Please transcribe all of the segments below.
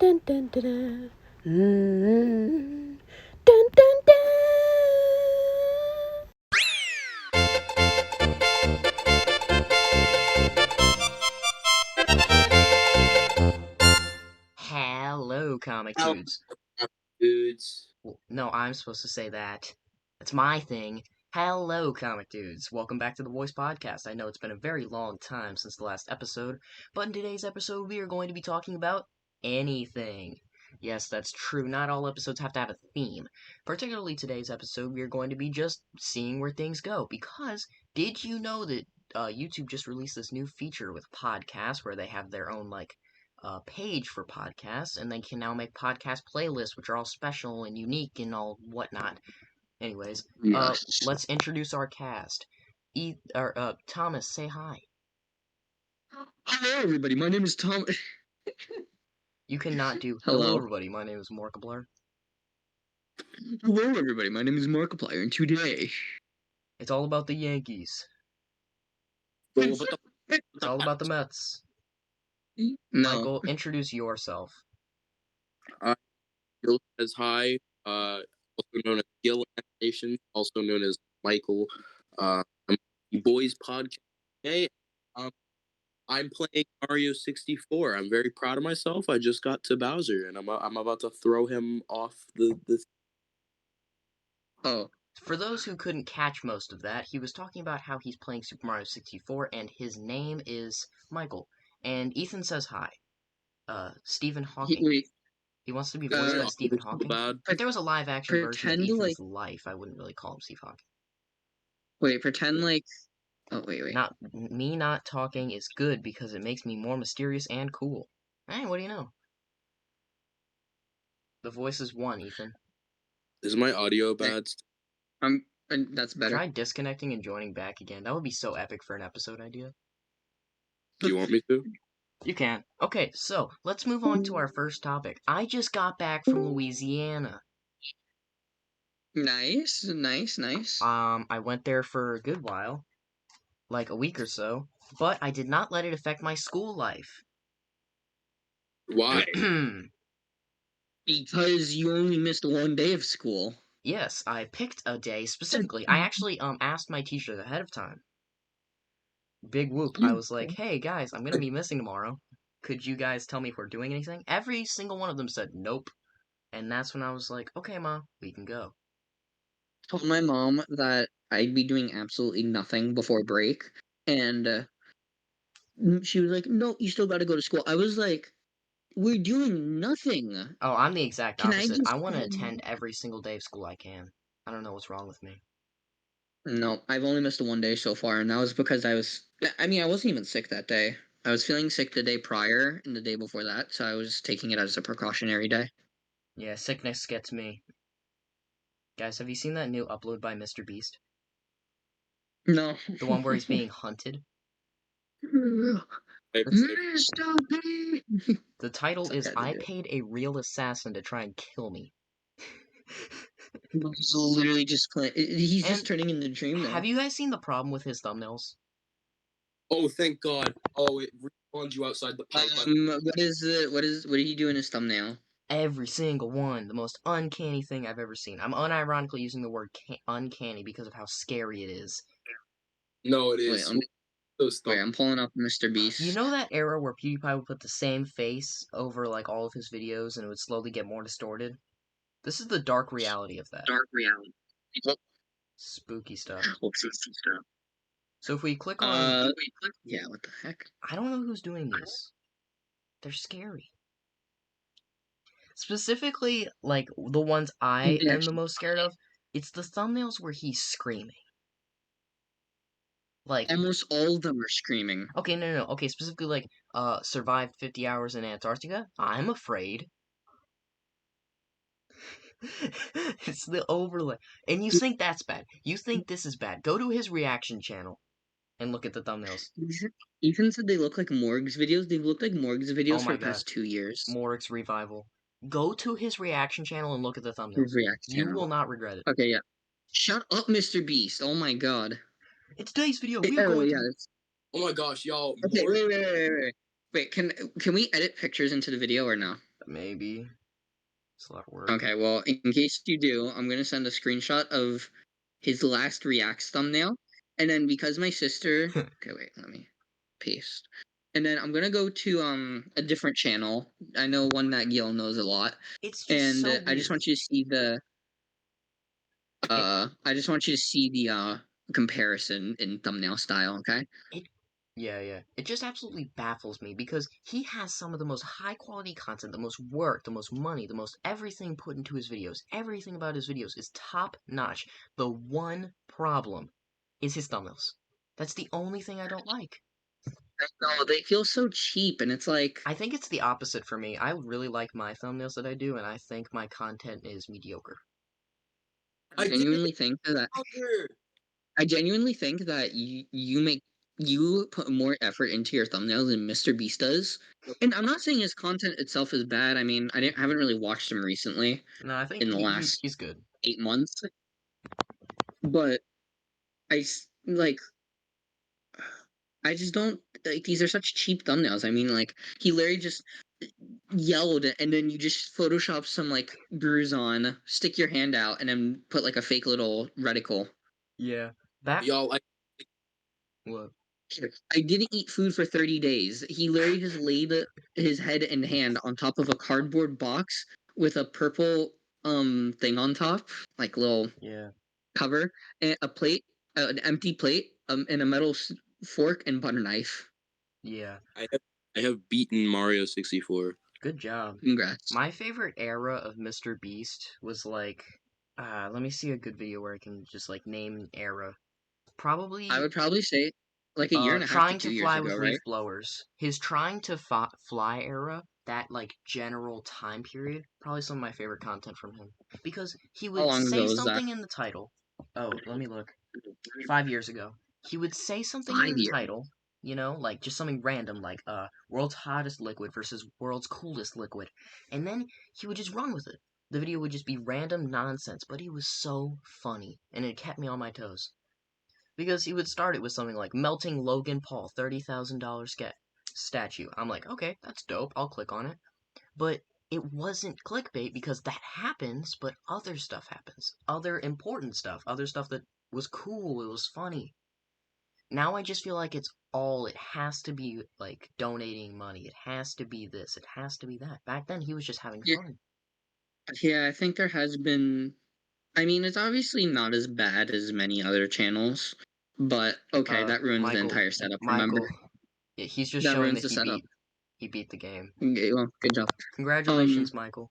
dun dun dun dun. Mm. Dun dun dun. Hello, comic Hello, dudes. dudes. Well, no, I'm supposed to say that. That's my thing. Hello, comic dudes. Welcome back to the Bois podcast. I know it's been a very long time since the last episode, but in today's episode, we are going to be talking about anything. Yes, that's true. Not all episodes have to have a theme. Particularly today's episode, we are going to be just seeing where things go. Because did you know that YouTube just released this new feature with podcasts where they have their own page for podcasts, and they can now make podcast playlists, which are all special and unique and all whatnot. Anyways, Yes. let's introduce our cast. Thomas, say hi. Hello, everybody. My name is Tom. You cannot do hello, Hello. everybody. My name is Markiplier. Hello, everybody. My name is Markiplier, and today It's all about the Yankees. it's It's all about the Mets. no. Michael, introduce yourself. Gil says hi, also known as Gil Animation, also known as Michael. I'm the Boys podcast. Hey, I'm playing Mario 64. I'm very proud of myself. I just got to Bowser, and I'm about to throw him off the. Oh, For those who couldn't catch most of that, he was talking about how he's playing Super Mario 64, and his name is Michael. And Ethan says hi. Stephen Hawking. wait. He wants to be voiced by Stephen Hawking. Bad. If there was a live action version of Pretend Ethan's life, I wouldn't really call him Steve Hawking. Wait, pretend like. Oh, wait. Not talking is good because it makes me more mysterious and cool. Hey, what do you know? The voice is one, Ethan. Is my audio bad? That's better. Try disconnecting and joining back again. That would be so epic for an episode idea. Do you want me to? You can. Okay, so let's move on to our first topic. I just got back from Louisiana. Nice. I went there for a good while, like a week or so, but I did not let it affect my school life. Why? Because you only missed one day of school. Yes, I picked a day specifically. I actually asked my teachers ahead of time. Big whoop. I was like, hey guys, I'm gonna be missing tomorrow. Could you guys tell me if we're doing anything? Every single one of them said nope. And that's when I was like, okay, Ma, we can go. Told my mom that I'd be doing absolutely nothing before break, and she was like, "No, you still got to go to school." I was like, "We're doing nothing. Oh, I'm the exact Can I opposite. just I want to attend every single day of school I can. I don't know what's wrong with me. No, I've only missed one day so far, and that was because I wasn't even sick that day. I was feeling sick the day prior and the day before that, so I was taking it as a precautionary day. Yeah, sickness gets me. Guys, have you seen that new upload by Mr. Beast? No. The one where he's being hunted? Mr. B. The title is Okay, I Paid a Real Assassin to Try and Kill Me. He's literally just playing. He's just And turning into Dream now. Have you guys seen the problem with his thumbnails? Oh, thank God. Oh, it respawns you outside the pipe. What did he do in his thumbnail? Every single one. The most uncanny thing I've ever seen. I'm unironically using the word uncanny because of how scary it is. No, it is. I'm pulling up Mr. Beast. You know that era where PewDiePie would put the same face over like all of his videos and it would slowly get more distorted? This is the dark reality of that. Dark reality. Spooky stuff. Stuff. So if we click on... yeah, what the heck? I don't know who's doing these. They're scary. Specifically, like, the ones I am the most scared of, it's the thumbnails where he's screaming. Like... Almost all of them are screaming. Okay, no. Okay, specifically, like, survived 50 hours in Antarctica? I'm afraid. It's the overlay. And you think that's bad. You think this is bad. Go to his reaction channel and look at the thumbnails. Ethan said they look like Morg's videos. They've looked like Morg's videos for the past 2 years. Morg's Revival. Go to his reaction channel and look at the thumbnails. You will not regret it. Okay, yeah. Shut up, Mr. Beast. Oh my god. It's today's video. We are going to... Oh my gosh, y'all. Okay, wait. Wait, can we edit pictures into the video or no? Maybe. It's a lot of work. Okay, well, in case you do, I'm gonna send a screenshot of his last Reacts thumbnail, and then because my sister, okay, wait, let me paste, and then I'm gonna go to a different channel. I know one that Gil knows a lot, It's just and so I just weird. want you to see the comparison in thumbnail style. Okay. Yeah. It just absolutely baffles me because he has some of the most high quality content, the most work, the most money, the most everything put into his videos. Everything about his videos is top notch. The one problem is his thumbnails. That's the only thing I don't like. No, they feel so cheap, and it's like I think it's the opposite for me. I really like my thumbnails that I do, and I think my content is mediocre. I I did it. genuinely think that Fucker. I genuinely think that you put more effort into your thumbnails than Mr. Beast does. And I'm not saying his content itself is bad. I mean, haven't really watched him recently No, I think in the last he's good. 8 months, but like I just don't like these are such cheap thumbnails. I mean, like he literally just yelled and then you just Photoshop some like bruise on, stick your hand out, and then put like a fake little reticle. Yeah. That Y'all, look. I didn't eat food for 30 days. He literally just laid his head and hand on top of a cardboard box with a purple thing on top, like little Yeah. cover, and a plate, an empty plate, and a metal fork and butter knife. Yeah. I have beaten Mario 64. Good job. Congrats. My favorite era of Mr. Beast was like, let me see a good video where I can just like name an era. I Probably, would probably say like a year and a half to trying to 2 years fly ago, with right? leaf blowers. His trying to fly era, that like general time period, probably some of my favorite content from him because he How would long ago say was that? something in the title. Oh, let me look. 5 years ago. He would say something in Five the years. title, like just something random, like world's hottest liquid versus world's coolest liquid, and then he would just run with it. The video would just be random nonsense, but he was so funny, and it kept me on my toes. Because he would start it with something like melting Logan Paul $30,000 statue. I'm like, okay, that's dope. I'll click on it. But it wasn't clickbait because that happens, but other stuff happens. Other important stuff. Other stuff that was cool. It was funny. Now I just feel like it has to be like donating money. It has to be this. It has to be that. Back then he was just having Yeah, fun. yeah, I think there has been. I mean, it's obviously not as bad as many other channels, but okay, that ruins the Michael, entire setup. Remember, Michael, yeah, he's just that showing ruins that the setup. he beat the game. Okay, well, good job. Congratulations, Michael.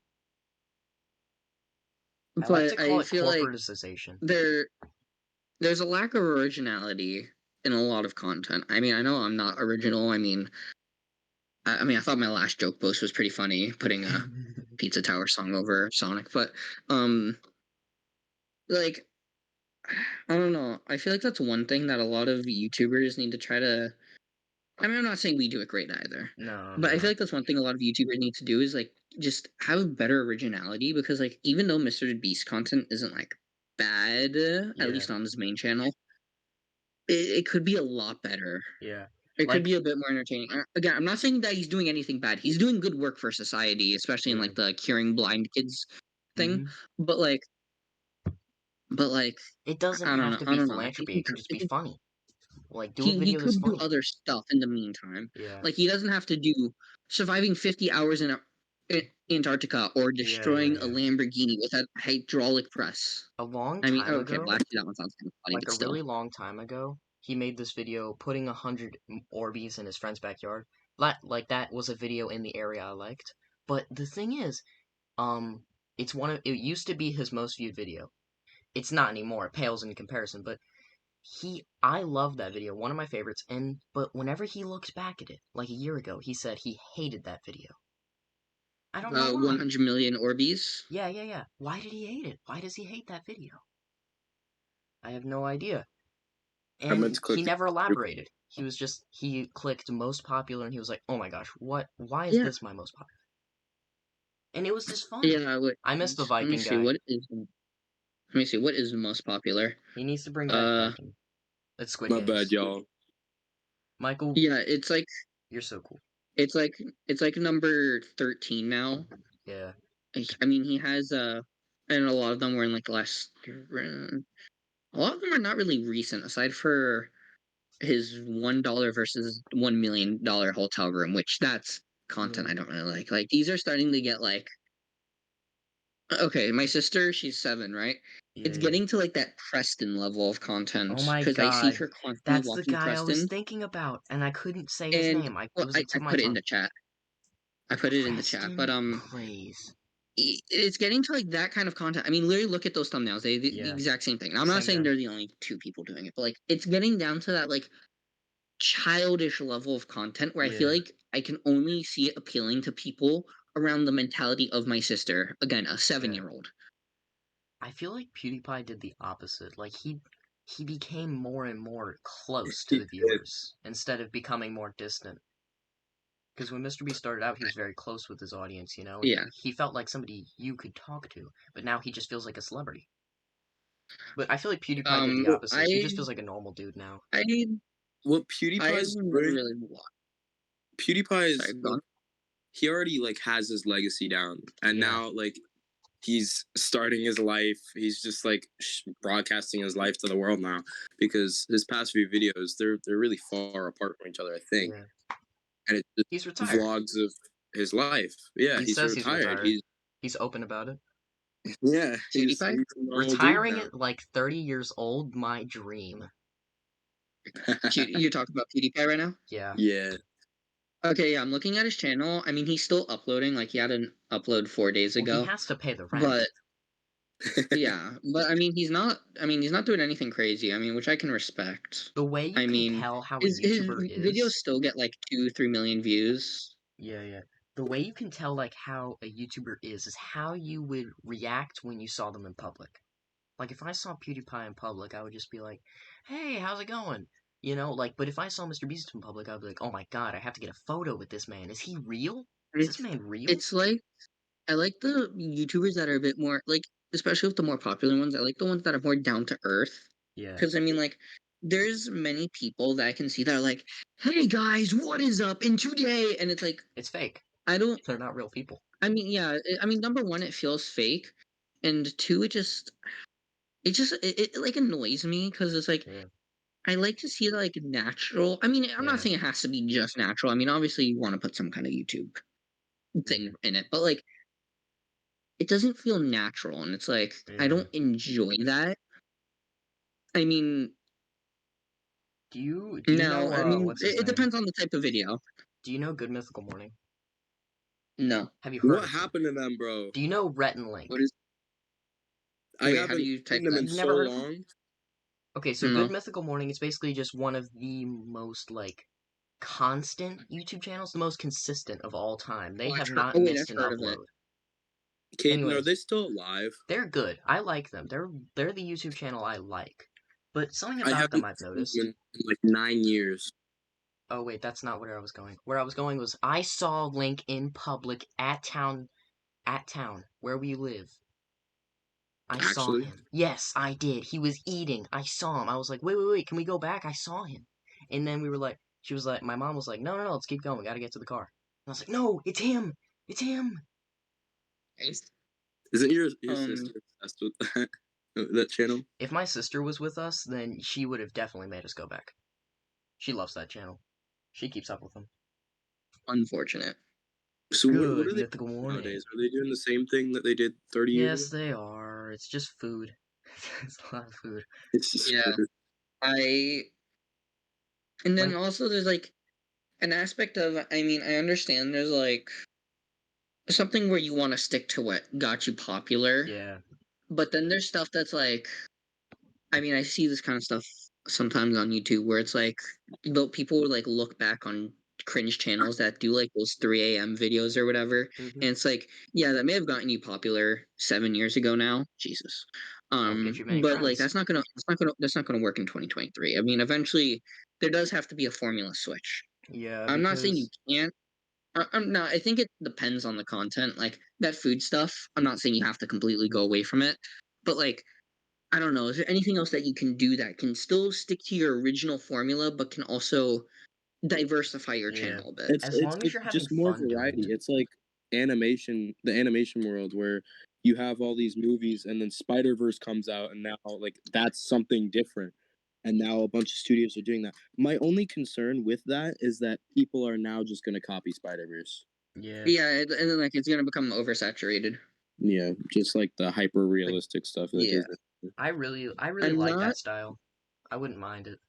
I like to But call I it feel like corporatization. there's a lack of originality in a lot of content. I mean, I know I'm not original. I mean, I thought my last joke post was pretty funny, putting a Pizza Tower song over Sonic, but um, like I don't know. I feel like that's one thing that a lot of YouTubers need to try to. I mean, I'm not saying we do it great either, No, but I feel no. like that's one thing a lot of YouTubers need to do is like just have better originality because like even though Mr. Beast content isn't like bad, at Yeah, least on his main channel, it could be a lot better. yeah. It could Like, be a bit more entertaining. Again, I'm not saying that he's doing anything bad. He's doing good work for society, especially in yeah. like the curing blind kids thing. hmm But like, but like, It doesn't I don't have know. to I be don't know. I think philanthropy. It can just be funny. Like, do a he video that's could do funny. other stuff in the meantime. Yeah, Like he doesn't have to do surviving 50 hours in Antarctica or destroying a yeah. Lamborghini with a hydraulic press. A long I mean, time okay, ago, well, actually, that one sounds kind of funny, like but a still. really long time ago, he made this video putting 100 Orbeez in his friend's backyard. Like that was a video in the area I liked. But the thing is, um, it used to be his most viewed video. It's not anymore. It pales in comparison. But I love that video, one of my favorites. But whenever he looks back at it, like a year ago, he said he hated that video. I don't know why. 100 million Orbeez. Yeah. Why did he hate it? Why does he hate that video? I have no idea. I meant And to he click. never elaborated. He clicked most popular and he was like, "Oh my gosh, why is Yeah, this my most popular?" And it was just fun. yeah. Wait, I miss the let me Viking see. guy. Let me see. What is the most popular? He needs to bring back Uh, Viking. It's Squid My bad, Games. y'all. Michael, yeah. you're so cool. It's like it's like number 13 now. Yeah. I mean, he has and a lot of them were in like the last. A lot of them are not really recent, aside for his $1 versus $1 million hotel room, which that's content I don't really like. Like these are starting to get like, okay, my sister, she's 7, right? It's Yeah. getting to like that Preston level of Oh content my because I see god. her constantly That's the watching guy I was Preston, thinking about, and I couldn't say his and name. It well, was I, at the I tip of my put it in tongue. the chat. I put it in the chat, but Preston Plays. it's getting to like that kind of content. I mean, literally look at those thumbnails; the Yeah. exact same thing. And I'm not Same saying guy. they're the only 2 people doing it, but like it's getting down to that like childish level of content where I feel Yeah. like I can only see it appealing to people around the mentality of my sister. Again, a 7-year-old. I feel like PewDiePie did the opposite. Like he became more and more close to He the did. viewers instead of becoming more distant. Because when Mr. B started out, he was very close with his audience, you know, and Yeah. he felt like somebody you could talk to. But now he just feels like a celebrity. But I feel like PewDiePie did the Well, opposite. He just feels like a normal dude now. I What I PewDiePie's never really watched. PewDiePie Sorry, is go on. he already like has his legacy down, and Yeah. now like he's starting his life. He's just like broadcasting his life to the world now because his past few videos they're really far apart from each other, I think, Yeah. and it's just He's retired. vlogs of his life. Yeah, He he's says he's retired. retired. He's open about it. Yeah, he's PewDiePie? a normal dude Retiring now. at like 30 years old, my dream. You're talking about PewDiePie right now? Yeah. Yeah. Okay, yeah, I'm looking at his channel. I mean, he's still uploading. Like, he had an upload 4 days Well, he ago. has to pay the rent. But yeah, but I mean, he's not. I mean, he's not doing anything crazy. I mean, which I can respect. The way you I can mean, tell how a his YouTuber videos is. still get like 2-3 million views. Yeah. The way you can tell like how a YouTuber is how you would react when you saw them in public. Like if I saw PewDiePie in public, I would just be like, "Hey, how's it going?" You know, like. But if I saw Mr. Beast in public, I'd be like, "Oh my god, I have to get a photo with this man. Is he real? Is this man real?" It's like I like the YouTubers that are a bit more like, especially with the more popular ones. I like the ones that are more down to earth. Yeah. Because I mean, like, there's many people that I can see that are like, "Hey guys, what is up?" And today, and it's like, It's fake. I don't. They're not real people. I mean, yeah. I mean, number one, it feels fake, and two, it like annoys me because it's like Yeah. I like to see like natural. I mean, I'm Yeah. not saying it has to be just natural. I mean, obviously you want to put some kind of YouTube thing in it, but like it doesn't feel natural, and it's like I Yeah. don't enjoy that. I mean, Do you no, know I mean what's his it name? depends on the type of video. Do you know Good Mythical Morning? No, Have you heard What of him? happened to them, bro? Do you know Rhett and Link? what is? I Wait, how do haven't you type seen them that? in You've so never heard of him? long. Okay, so Good No. Mythical Morning is basically just one of the most like constant YouTube channels, the most consistent of all time. They have not Oh wait, missed I've an heard of it. upload. Caden, are Anyways, they still alive? they're good. I like them. They're the YouTube channel I like. But something I about them haven't I've seen them noticed. in like 9 years. Oh wait, that's not where I was going. Where I was going was I saw Link in public at town where we live. I saw Actually, him. Yes, I did. He was eating. I saw him. I was like, wait, can we go back? I saw him. And then we were like, she was like, my mom was like, no, let's keep going. We gotta get to the car. And I was like, no, it's him. It's him. isn't your Um, sister obsessed with that channel? If my sister was with us, then she would have definitely made us go back. She loves that channel. She keeps up with him. unfortunate. So what Good are they Mythical doing Morning. nowadays? Are they doing the same thing that they did 30 years Yes, ago? they are. It's just food. It's a lot of food. It's just Yeah, I. And then also there's like an aspect of. I mean, I understand there's like something where you want to stick to what got you popular. Yeah. But then there's stuff that's like, I mean, I see this kind of stuff sometimes on YouTube where it's like, though people would like look back on cringe channels that do like those 3 a.m. videos or whatever, Mm-hmm. and it's like, yeah, that may have gotten you popular 7 years ago now, Jesus. Won't get you many But like friends. that's not gonna work in 2023. I mean, eventually there does have to be a formula switch. Yeah, I'm not saying you because can't. I'm not. I think it depends on the content. Like that food stuff. I'm not saying you have to completely go away from it, but like I don't know. Is there anything else that you can do that can still stick to your original formula, but can also diversify your yeah, channel a bit? it's as it's long as it's you're having just more fun doing variety. it. It's like the animation world where you have all these movies and then Spider-Verse comes out and now like that's something different. And now a bunch of studios are doing that. My only concern with that is that people are now just going to copy Spider-Verse. Yeah. Yeah, and then like it's gonna become oversaturated. Yeah, just like the hyper Like, realistic stuff that yeah, Disney. I really I'm like not that style. I wouldn't mind it.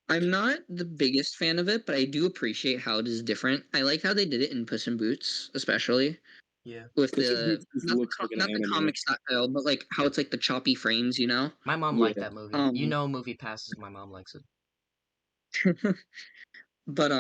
I'm not the biggest fan of it, but I do appreciate how it is different. I like how they did it in Puss in Boots, especially Yeah. with Puss in the Boots just looks like an not the anime. comic style, but like how it's like the choppy frames, you know. My mom liked Yeah. that movie. You know, a movie passes. My mom likes it. But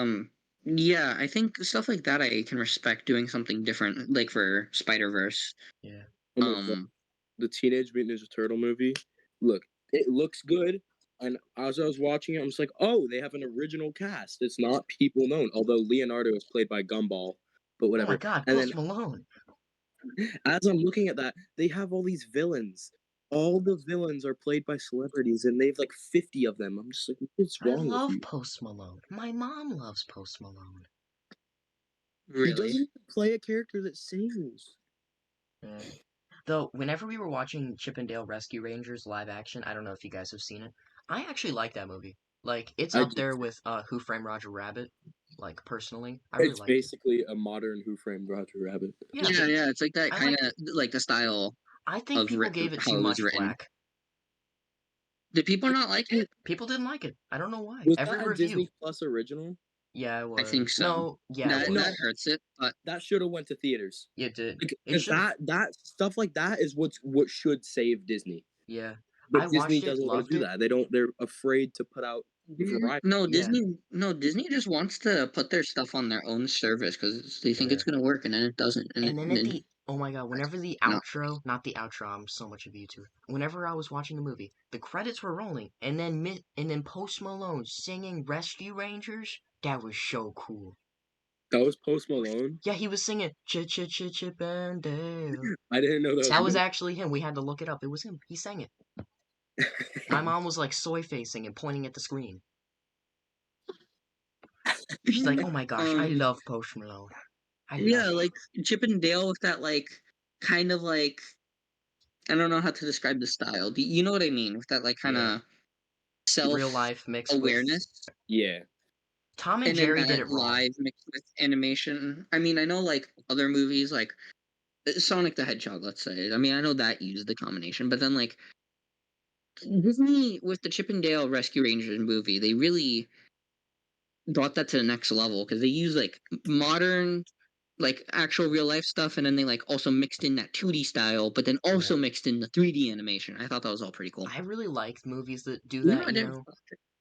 yeah, I think stuff like that I can respect doing something different, like for Spider Verse. Yeah. Oh my god. Um, The Teenage Mutant Ninja Turtle movie. Look, it looks good. And as I was watching it, I'm just like, oh, they have an original cast. It's not people known. Although Leonardo is played by Gumball, but Oh my whatever. God, And then Post Malone. as I'm looking at that, they have all these villains. All the villains are played by celebrities, and they have like 50 of them. I'm just like, what's I wrong with love you? Post Malone. My mom loves Post Malone. He really. doesn't even play a character that sings. Yeah. Though, whenever we were watching Chip and Dale Rescue Rangers live action, I don't know if you guys have seen it. I actually like that movie. Like, it's I up do. there with Who Framed Roger Rabbit. Like, personally, I really It's liked it. basically a modern Who Framed Roger Rabbit. Yeah, Yeah, but yeah, it's like that I kind liked of it. like the style I think of people gave it how too it was much written. flack. Did people not like it? People didn't like it. I don't know why. Was Every that a review. Disney Plus original? Yeah, it I think was. so. No, yeah, it That No, was. hurts it, but that should have went to theaters. It did. It Because should have. that stuff like that is what should save Disney. Yeah. I But Disney watched it, doesn't want loved to do it. that. They're afraid to put out variety. No, Yeah, Disney just wants to put their stuff on their own service because they think yeah. it's gonna work, and then it doesn't, And then at then the oh my god, whenever the not. outro, not the outro, I'm so much of a YouTuber. Whenever I was watching the movie, the credits were rolling, and then Post Malone singing Rescue Rangers. That was so cool. That was Post Malone. Yeah, he was singing Ch Ch Ch Chip and Dale. I didn't know that That was was actually him. We had to look it up. It was him. He sang it. My mom was like soy facing and pointing at the screen. She's like, "Oh my gosh, I Um, love Post Malone. I love yeah, him." like Chip and Dale with that like kind of like I don't know how to describe the style. Do you know what I mean? With that like kind Yeah, of self real life mixed with awareness, Yeah. Tom and and then Jerry did that it wrong. live mixed with animation. I mean, I know like other movies like Sonic the Hedgehog, let's say. I mean, I know that used the combination, but then like Disney with the Chip and Dale Rescue Rangers movie, they really brought that to the next level because they use like modern, like actual real life stuff, and then they like also mixed in that 2D style, but then Yeah. also mixed in the 3D animation. I thought that was all pretty cool. I really like movies that do You know, that, I you didn't. know?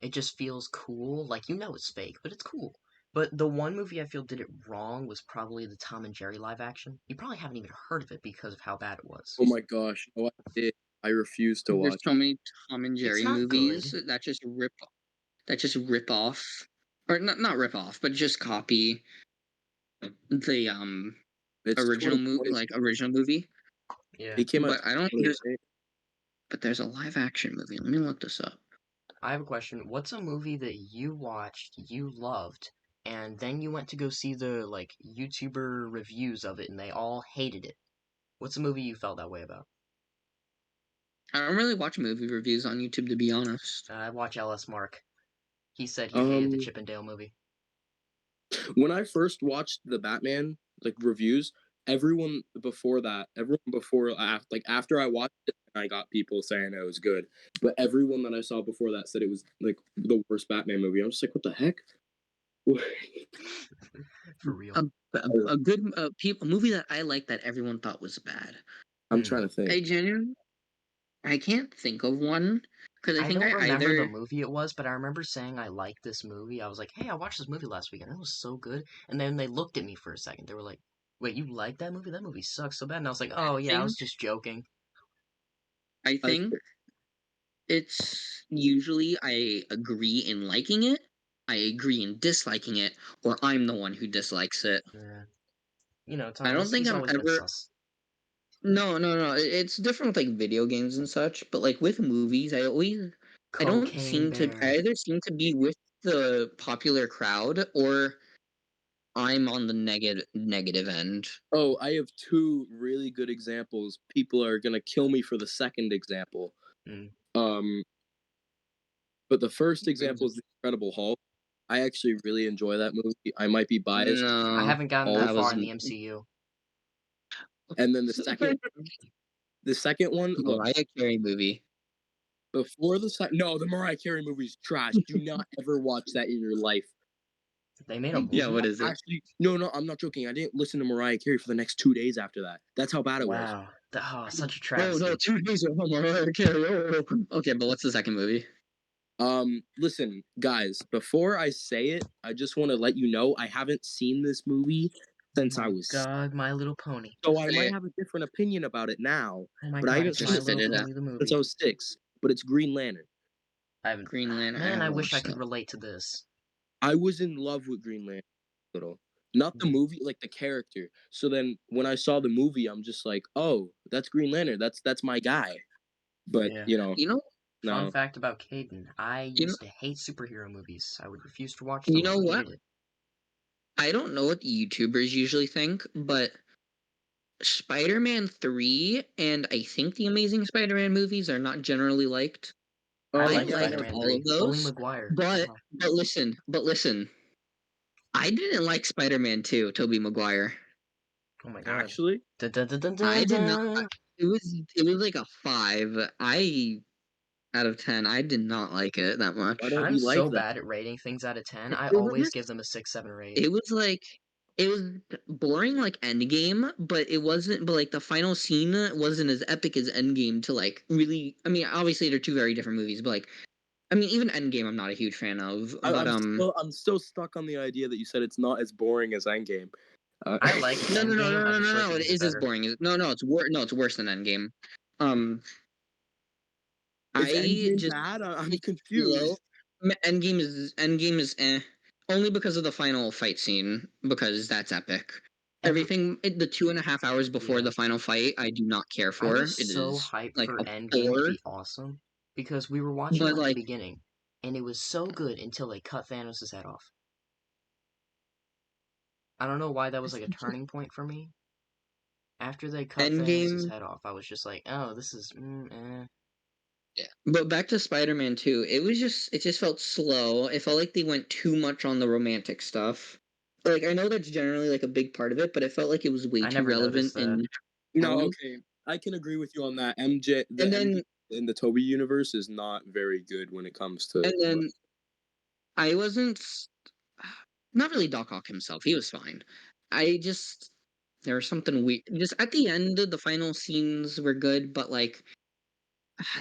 It just feels cool. Like, you know it's fake, but it's cool. But the one movie I feel did it wrong was probably the Tom and Jerry live action. You probably haven't even heard of it because of how bad it was. Oh my gosh. No, I did. I refuse to There's watch so it. many Tom and It's Jerry not movies good. that just rip off, or not rip off, but just copy the It's original movie. Yeah. It came out But I don't think there's 2008. but there's a live action movie. Let me look this up. I have a question. What's a movie that you watched, you loved, and then you went to go see the, like, YouTuber reviews of it and they all hated it? What's a movie you felt that way about? I don't really watch movie reviews on YouTube, to be honest. I watch LS Mark. He said he hated the Um, Chip and Dale movie. when I first watched the Batman like reviews, everyone before like after I watched it, I got people saying it was good. But everyone that I saw before that said it was like the worst Batman movie. I'm just like, what the heck? For real. A good a movie that I like that everyone thought was bad. I'm trying to think. I can't think of one because I I think don't I remember the either. movie it was, but I remember saying I liked this movie. I was like, hey, I watched this movie last week and it was so good. And then they looked at me for a second. They were like, wait, you like that movie? That movie sucks so bad. And I was like, oh, yeah, I was just joking. I I, think it's usually I agree in liking it, I agree in disliking it, or I'm the one who dislikes it. Yeah. You know, I don't Thomas, think he's I'm always been ever. sus. No, no, no. It's different with like video games and such, but like with movies, I don't Cocaine seem to. Bear. I either seem to be with the popular crowd, or I'm on the negative end. Oh, I have two really good examples. People are gonna kill me for the second example. Mm. But the first example is The Incredible Hulk. I actually really enjoy that movie. I might be biased. No, I haven't gotten that that far was in the MCU. And then the second one, look, Mariah Carey movie. before the Mariah Carey movie is trash. Do not ever watch that in your life. They made a movie. Yeah, what is it? Actually, no, I'm not joking. I didn't listen to Mariah Carey for the next 2 days after that. That's how bad it was. Wow. Such a Oh travesty. no, 2 days of Mariah Carey. Oh. Okay, but what's the second movie? Listen, guys, before I say it, I just want to let you know I haven't seen this movie since I was God, My Little Pony. so I might have a different opinion about it now. Oh my but I God, haven't it's seen My Just Little spit it Pony the movie. since I was 6. But it's Green Lantern. I haven't. Green Lantern. Man, I wish I watched could that. relate to this. I was in love with Green Lantern, little. Not the movie, like the character. So then when I saw the movie, I'm just like, oh, that's Green Lantern. That's my guy. But Yeah. You know, Fun no. fact about Caden: I You know- used to hate superhero movies. I would refuse to watch You them. know I what? hated it. I don't know what the YouTubers usually think, but Spider-Man 3 and I think the Amazing Spider-Man movies are not generally liked. I Oh, like I liked Spider-Man all 3. of those. Tobey Maguire. But Oh. but listen. I didn't like Spider-Man 2, Tobey Maguire. Oh my God. Actually? I did not. It was like a 5. Out of 10. I did not like it that much. Why don't I'm you like so that? bad at rating things out of 10. I It was always just- give them a 6, 7, or 8. It was like it was boring like Endgame, but it wasn't. But like the final scene wasn't as epic as Endgame to like really. I mean, obviously they're two very different movies, but like, I mean, even Endgame I'm not a huge fan of. But I'm still stuck on the idea that you said it's not as boring as Endgame. I like no, Endgame. I just feel like no. it It was is as better. boring. No, it's worse. No, it's worse than Endgame. Is I Endgame just bad? I'm like, confused. Endgame is only because of the final fight scene because that's epic. Everything the 2.5 hours before Yeah. the final fight, I do not care I for. was It so is hyped like for a Endgame to 4. be awesome because we were watching But it at the like, beginning, and it was so good until they cut Thanos' head off. I don't know why that was like a turning point for me. After they cut Thanos' Endgame. head off, I was just like, oh, this is Yeah. But back to Spider-Man 2, it just felt slow. It felt like they went too much on the romantic stuff. Like I know that's generally like a big part of it, but it felt like it was way I too never relevant noticed that. No, okay. I can agree with you on that. MJ And then in the Toby universe is not very good when it comes to and then I wasn't not really Doc Ock himself. He was fine. I just there was something weird. Just at the end, the final scenes were good, but like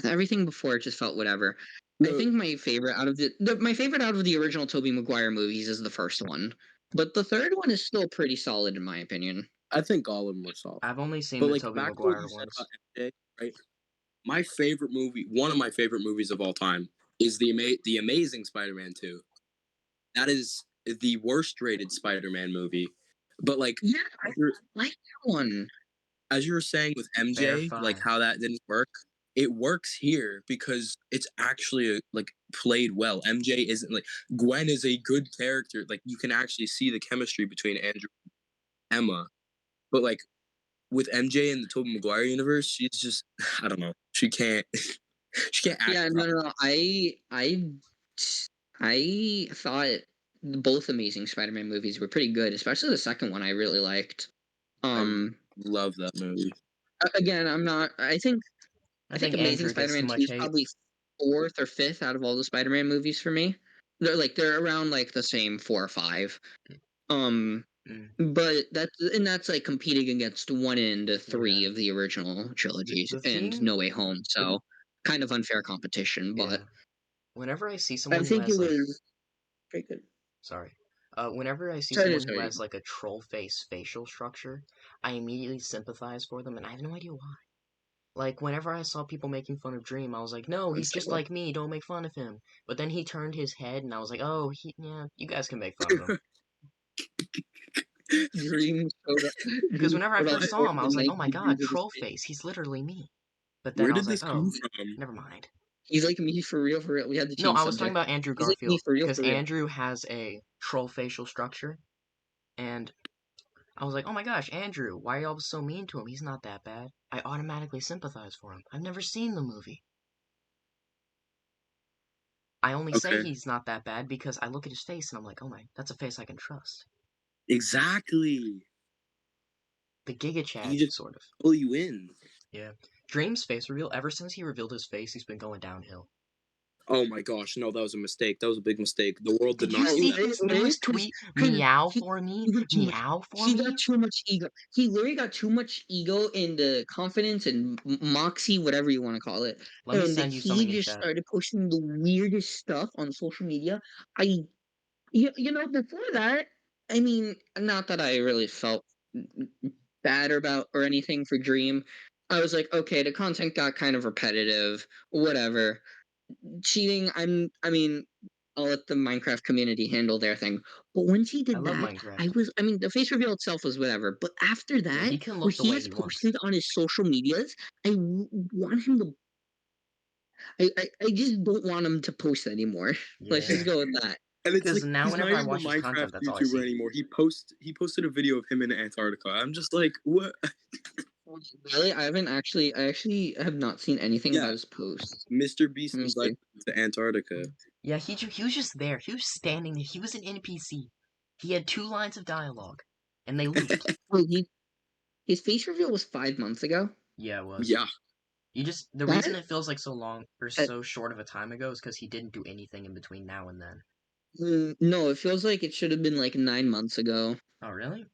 everything before it just felt whatever. I No, think my favorite out of my favorite out of the original Tobey Maguire movies is the first one, but the third one is still pretty solid in my opinion. I think all of them were soft. I've only seen But the like Tobey back to what Maguire you said ones. about MJ, right? My favorite movie, one of my favorite movies of all time, is the Amazing Spider-Man 2. That is the worst rated Spider-Man movie. But like, Yeah, I like that one. as you were saying with Fair MJ, like fine. how that didn't work, it works here because it's actually like played well. MJ isn't like Gwen is a good character. Like you can actually see the chemistry between Andrew and Emma. But like with MJ in the Tobey Maguire universe, she's just I don't know. She can't she can't act. Yeah, no. I thought both Amazing Spider-Man movies were pretty good, especially the second one I really liked. I love that movie. Again, I'm not. I think Amazing Andrew gets too Spider-Man 2 much is hate. probably 4th or 5th out of all the Spider-Man movies for me. They're around like the same 4 or 5. But that's like competing against 1 and 3 Yeah. of the original trilogies The and thing- No Way Home. So kind of unfair competition, but Yeah. Whenever I see I someone who think has it like, was pretty good. whenever I see Sorry to someone who sorry. has like a troll face facial structure, I immediately sympathize for them, and I have no idea why. Like, whenever I saw people making fun of Dream, I was like, no, he's just like me, don't make fun of him. But then he turned his head, and I was like, oh, yeah, you guys can make fun of him. Dream showed up. Because whenever I first saw him, I was like, oh my god, Dream troll face, he's literally me. But then Where I did was like, this come oh, from? never mind. He's like me for real, for real. We had to No, change I was talking subject. about Andrew He's like me Garfield, for real, because for real. Andrew has a troll facial structure. And I was like, oh my gosh, Andrew, why are y'all so mean to him? He's not that bad. I automatically sympathize for him. I've never seen the movie. I only say Okay. he's not that bad because I look at his face and I'm like, oh my, that's a face I can trust. Exactly. The Giga He Chad, just sort of. pull you in. Yeah. Dream's face reveal, ever since he revealed his face, he's been going downhill. Oh my gosh, no, that was a mistake. That was a big mistake. The world did Did not you see see his that. newest tweet? Meow for me? he got too much. Meow for He got me? too much ego. He literally got too much ego and confidence and moxie, whatever you want to call it. Let me And send you he something in just chat. started posting the weirdest stuff on social media. Before that, I mean, not that I really felt bad about or anything for Dream. I was like, okay, the content got kind of repetitive, whatever. Cheating, I mean, I'll let the Minecraft community handle their thing. But once he I did love that, Minecraft. I mean, the face reveal itself was whatever. But after Yeah, that, he can where look the he way has he wants. posted on his social medias, want him to. I just don't want him to post anymore. Let's Yeah. just go with that. And it's Because like now he's whenever not I even a watch his Minecraft content, that's all I YouTuber see. anymore. He posted a video of him in Antarctica. I'm just like, what? Really, I actually have not seen anything Yeah, about his posts. Mr. Beast Let me invited see. him to Antarctica. Yeah, he was just there. He was standing there. He was an NPC. He had 2 lines of dialogue. And they leaked. Wait, his face reveal was 5 months ago. Yeah, it was. Yeah, The That reason it feels like so long or uh, so short of a time ago is because he didn't do anything in between now and then. no, it feels like it should have been like 9 months ago. Oh, really?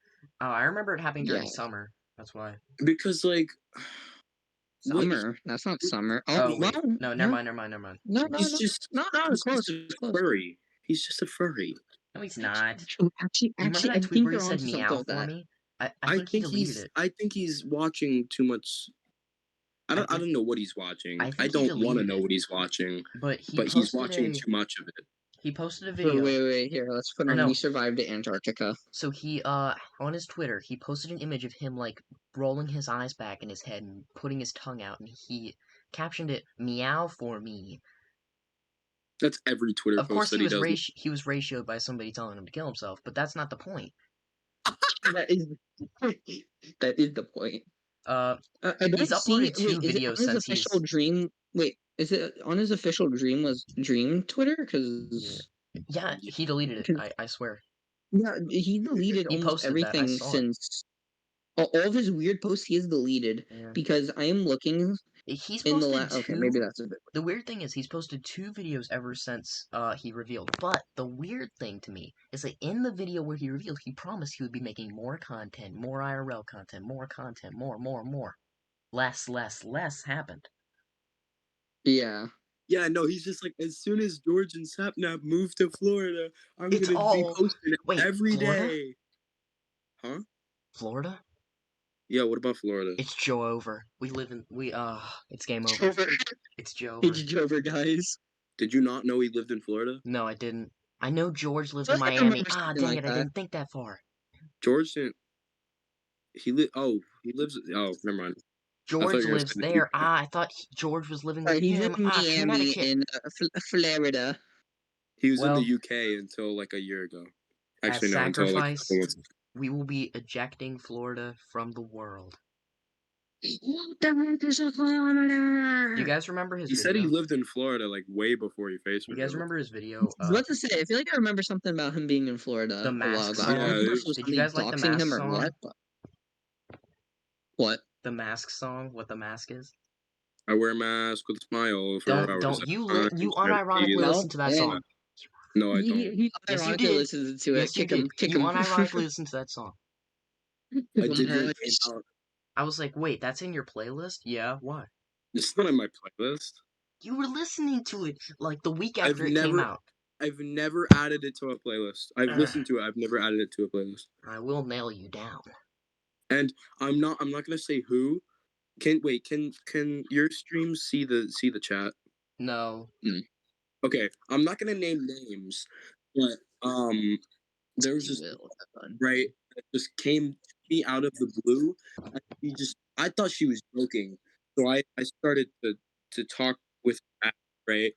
Oh, I remember it happening Yeah, during summer. That's why. because like, what? summer. That's not summer. Oh Oh, no, wait. No, never no, mind, never mind, never mind. no, no, He's no, just no, no. he's Close, just a close. furry. He's just a furry. No, he's not. You remember Actually, that I tweet think where he you're said onto something meow with for that. me? I think he deleted it. I think he's watching too much. I I think don't know what he's watching. I I think he don't want to deleted know it. what he's watching, But he but he's posted watching a too much of it. video. Wait. Here, let's put Or on. We no. survived Antarctica. So he on his Twitter, he posted an image of him like rolling his eyes back in his head and putting his tongue out, and he captioned it "meow for me." That's every Twitter Of course, post that he does. he was ratioed by somebody telling him to kill himself, but that's not the point. That is that is the point. Uh, I he's don't see. uploaded Wait, 2 is it videos on his since official he's Dream? Wait, is it on his official Dream? Was Dream Twitter? yeah, Because yeah, he deleted it. I swear. yeah, he deleted He almost posted that. I everything saw it. since all of his weird posts. He has deleted Yeah. because I am looking He's in the posted okay, maybe 2. that's a bit. The weird thing is he's posted 2 videos ever since he revealed. But the weird thing to me is that in the video where he revealed, he promised he would be making more content, more IRL content, more. Less happened. Yeah. Yeah, no, he's just like, as soon as George and Sapnap move to Florida, I'm It's gonna be all posting it wait, every Florida? day. Huh? Florida? Yeah, what about Florida? It's Joe over. It's game over. Jover. It's Joe over. It's Jover, guys. Did you not know he lived in Florida? No, I didn't. I know George I lived feel in like I Miami. remember Ah, something dang like it, I that. didn't think that far. George didn't. He lives. Oh, never mind. I thought George you were lives saying there. Ah, I thought George was living with He's him. in Ah, Miami Connecticut. in Florida. he was in the Well, UK until like a year ago. as Actually, no, until like a sacrifice, couple months. we will be ejecting Florida from the world. What the heck is a Do you kilometer? guys remember his He said he video? lived in Florida like way before he face You guys revealed. remember his video? What to say? I feel like I remember something about him being in Florida The a while Mask ago. I don't song. remember if it was Did you somebody guys like the doxing Mask him or song? what. But... What? The Mask song. What the mask is? I wear a mask with a smile for hours. Don't you unironically No, listen to that song? No, I don't. he Yes, you ironically did. listens to it. Yes, you Kick him, did. kick You him. unironically listen to that song. I did when it came out. I was like, wait, that's in your playlist? Yeah, why? It's not in my playlist. You were listening to it like the week I've after it came out. I've never added it to a playlist. I've listened to it. I've never added it to a playlist. I will nail you down. And I'm not gonna say who. Can your stream see the chat? No. Okay, I'm not gonna name names, but there was this right that just came to me out of the blue. And I thought she was joking, so I started to talk with her, right.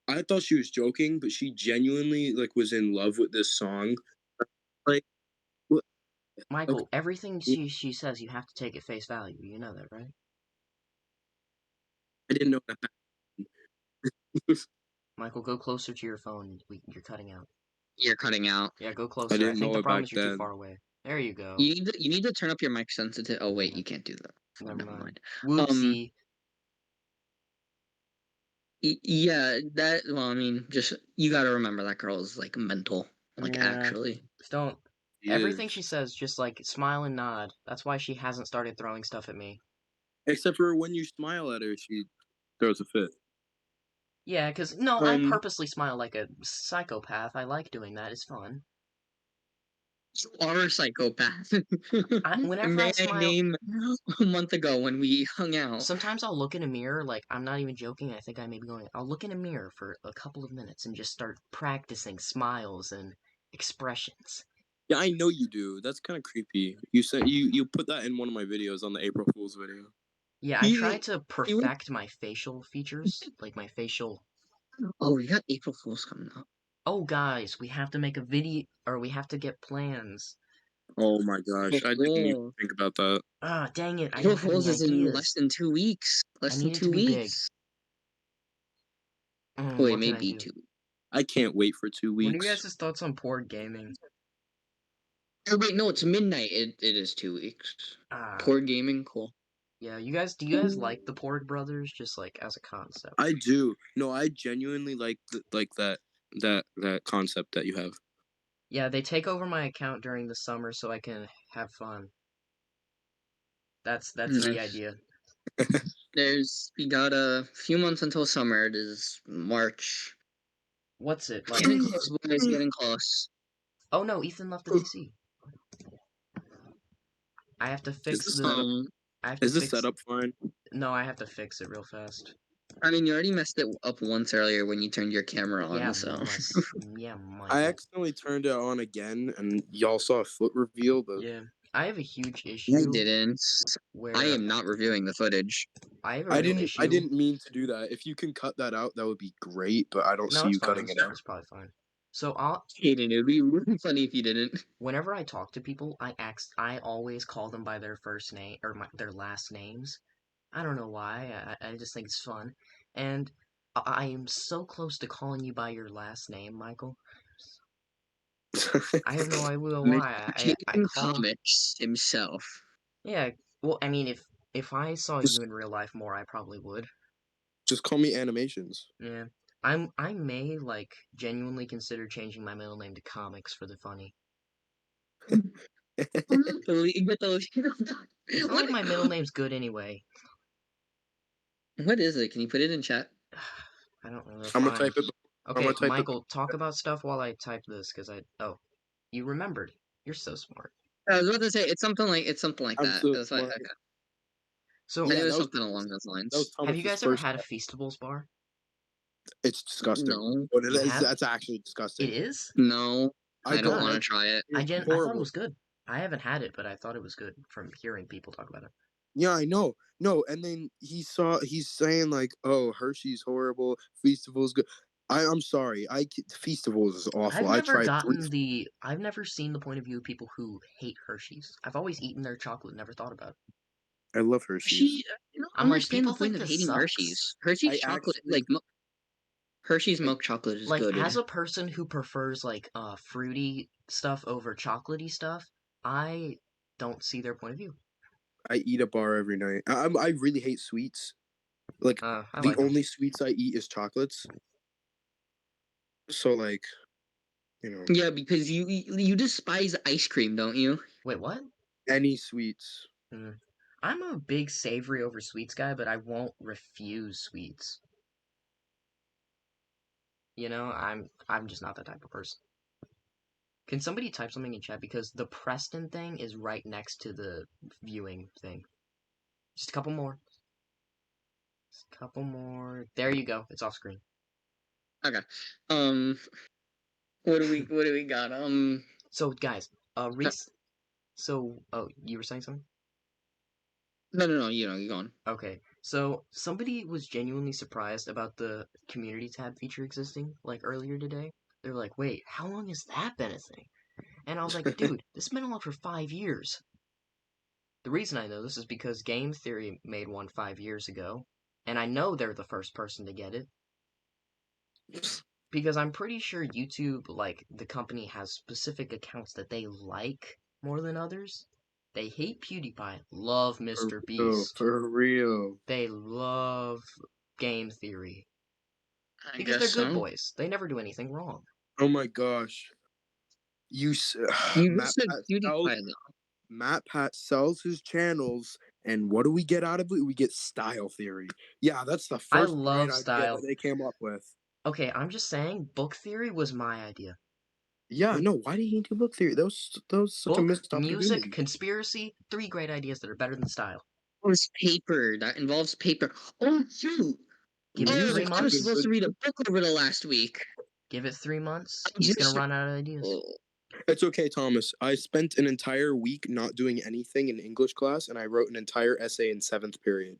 I thought she was joking, but she genuinely like was in love with this song. Like Michael, everything she says, you have to take at face value. You know that, right? I didn't know that. Michael, go closer to your phone. You're cutting out. You're cutting out. Yeah, go closer. I didn't think know the it problem back is you're too then. far away. There you go. You need to turn up your mic sensitive. Oh wait, Yeah. you can't do that. Oh, Never mind. Um, Whoopsie. yeah, that. Well, I mean, just you got to remember that girl is like mental. Like Yeah. actually. Just don't. He Everything is. she says, just like smile and nod. That's why she hasn't started throwing stuff at me. Except for when you smile at her, she throws a fit. Yeah, because no, I purposely smile like a psychopath. I like doing that. It's fun. You are a psychopath. Whenever May I I smile, name a month ago when we hung out? sometimes I'll look in a mirror. Like I'm not even joking. I think I may be going. I'll look in a mirror for a couple of minutes and just start practicing smiles and expressions. Yeah, I know you do. That's kind of creepy. You put that in one of my videos on the April Fool's video. Yeah, I try to perfect my facial features, like my facial. Oh, we got April Fools coming up. Oh, guys, we have to make a video, or we have to get plans. Oh my gosh, I didn't even think about that. Ah, dang it! I April don't have Fools any is in ideas. less than 2 weeks. Less I than need it 2 to be big. weeks. What Wait, can I maybe do? 2 weeks. I can't wait for 2 What are weeks. you guys' thoughts on Port Gaming? Oh wait, no, it's midnight. It is 2 weeks. Ah, Poor gaming, cool. yeah. Do you guys like the Porg Brothers, just like as a concept? I do. No, I genuinely like that concept that you have. Yeah, they take over my account during the summer so I can have fun. That's the Nice. idea. We got a few months until summer. It is March. What's it like? Getting close, boys. Getting close. Oh no, Ethan left the PC. I have to fix this the. setup- I have to Is the fix. setup fine? No, I have to fix it real fast. I mean, you already messed it up once earlier when you turned your camera on. Yeah, So yeah, Michael. I accidentally turned it on again, and y'all saw a foot reveal. But Yeah, I have a huge I issue. didn't. Where I am not reviewing the footage. I have a real issue. I didn't mean to do that. If you can cut that out, that would be great. But I don't No, see it's you fine. cutting it out. It's probably fine. So Hayden, it would be really funny if you didn't. whenever I talk to people, I always call them by their first name or their last names. I don't know why. I just think it's fun, and I am so close to calling you by your last name, Michael. I have no idea why. I Hayden call. Comics himself. Yeah. Well, I mean, if I saw you in real life more, I probably would. Just call me Animations. Yeah. I may like genuinely consider changing my middle name to Comics for the funny. It's It's not like my middle name's good anyway. What is it? Can you put it in chat? I don't know. I'm Fine. gonna type it. Okay, gonna type Michael, talk about stuff while I type this, because oh, you remembered. You're so smart. I was about to say it's something like I'm that. so That's why. smart. Okay. So, I knew it that was was something along those lines. that was have you Thomas's guys ever first. had a Feastables bar? It's disgusting. No. But You have? that's actually disgusting. It is? No, I don't don't want to like- try it. I thought it horrible. was good. I haven't had it, but I thought it was good from hearing people talk about it. Yeah, I know. No, and then he's saying like, "Oh, Hershey's horrible. Feastables good." I'm sorry. Feastables is awful. I've never I've never seen the point of view of people who hate Hershey's. I've always eaten their chocolate, never thought about it. I love Hershey's. I don't I'm like, understand the people point think of this hating sucks. Hershey's. Hershey's I chocolate, actually- Hershey's milk chocolate is Like, good. as a person who prefers like fruity stuff over chocolatey stuff, I don't see their point of view. I eat a bar every night. I really hate sweets. Like I the like 'em. only sweets I eat is chocolates. So like, Yeah, because you despise ice cream, don't you? Wait, what? any sweets. I'm a big savory over sweets guy, but I won't refuse sweets. You know, I'm just not that type of person. Can somebody type something in chat, because the Preston thing is right next to the viewing thing. Just a couple more. Just a couple more. There you go. It's off screen. Okay. What do we got? So guys, So, oh, you were saying something? No. You go on. Okay, so somebody was genuinely surprised about the community tab feature existing, like, earlier today. They were like, wait, how long has that been a thing? And I was like, dude, this has been out for 5 years. The reason I know this is because Game Theory made one 5 years ago, and I know they're the first person to get it. Because I'm pretty sure YouTube, like, the company has specific accounts that they like more than others. They hate PewDiePie, love Mr. Beast. For real. They love Game Theory. I Because guess they're good so. boys. They never do anything wrong. Oh my gosh. You Matt just said Pat PewDiePie sells, though. Matt Pat sells his channels, and what do we get out of it? We get style theory. Yeah, that's the I first bright love idea style. that they came up with. Okay, I'm just saying, book theory was my idea. Yeah, no, why did he do book theory? That was such a Book, missed music, opportunity. conspiracy, 3 great ideas that are better than style. It's paper. That involves paper. Oh shoot! Give it 3 Oh, I was months. supposed to read a book over the last week. Give it 3 months. I He's gonna just- run out of ideas. Oh, It's okay, Thomas. I spent an entire week not doing anything in English class, and I wrote an entire essay in 7th period.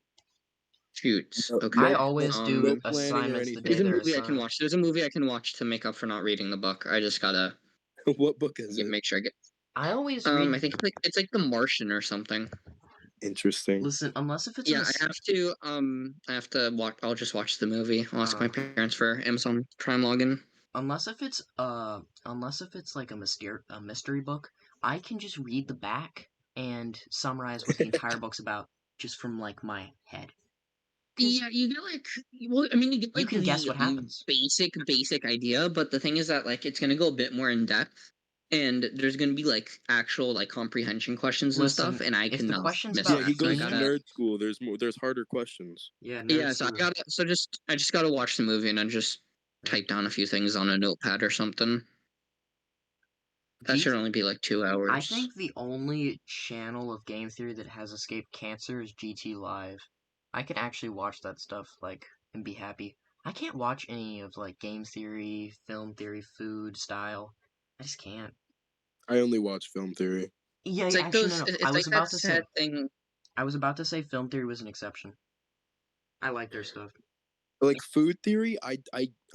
shoot. No, Okay. I always no do planning or assignments the anything. day There's a they're movie I can assigned. watch. There's a movie I can watch to make up for not reading the book. I just gotta What book is it? make sure I get. I always I read. think it's like The Martian or something. Interesting. Listen, unless if it's Yeah, I have to watch. I'll just watch the movie. I'll ask my parents for Amazon Prime login. unless if it's like a mystery book, I can just read the back and summarize what the entire book's about just from like my head. Yeah, you get like, well, I mean, you get You like can guess what the happens. basic idea, but the thing is that like it's gonna go a bit more in depth, and there's gonna be like actual like comprehension questions and Listen, stuff, and I if the cannot question's miss about Yeah, that. he So I goes to theming, nerd school. There's harder questions. yeah, yeah, nerds so do. I just gotta watch the movie and then just type down a few things on a notepad or something. That should only be like 2 hours. I think the only channel of game theory that has escaped cancer is GT Live. I can actually watch that stuff like and be happy. I can't watch any of like game theory, film theory, food style. I just can't. I only watch film theory. Yeah, It's like actually those. no. It's like that sad thing. I was about to say film theory was an exception. I like their stuff. Like food theory, I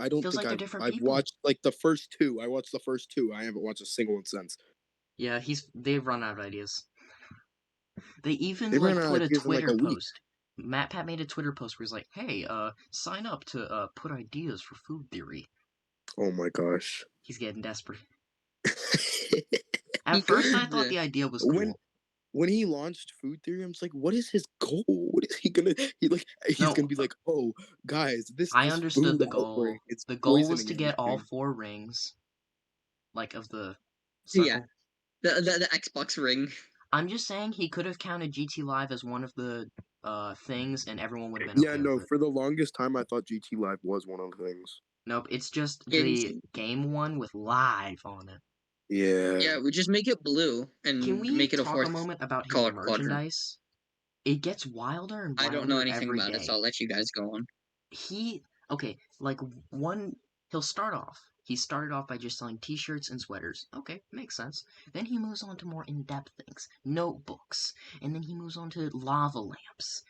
don't Feels think like they're different I've people. watched like the first 2. I watched the first 2. I haven't watched a single one since. Yeah, they've run out of ideas. They even They like ran out put of a ideas in, like, Twitter a week. post. Matt Pat made a Twitter post where he's like, "Hey, sign up to put ideas for food theory." Oh my gosh. He's getting desperate. At first, I thought the idea was cool. When he launched food theory, I'm just like, what is his goal? What is he gonna? He's No. gonna be like, oh guys, this. I this understood food the goal. outbreak, it's The goal was poisoning to get all everything." 4 rings, like of the Yeah, circle. the Xbox ring. I'm just saying he could have counted GT Live as one of the things, and everyone would have been Yeah, okay no. with it. For the longest time, I thought GT Live was one of the things. Nope, it's just Games. the game one with live on it. Yeah. Yeah, we just make it blue and Can we make it a talk fourth a moment about his color quadrant. merchandise? It gets wilder and I wilder don't know anything every about day. it, so I'll let you guys go on. He'll start off. He started off by just selling t-shirts and sweaters. Okay, makes sense. Then he moves on to more in-depth things, notebooks, and then he moves on to lava lamps.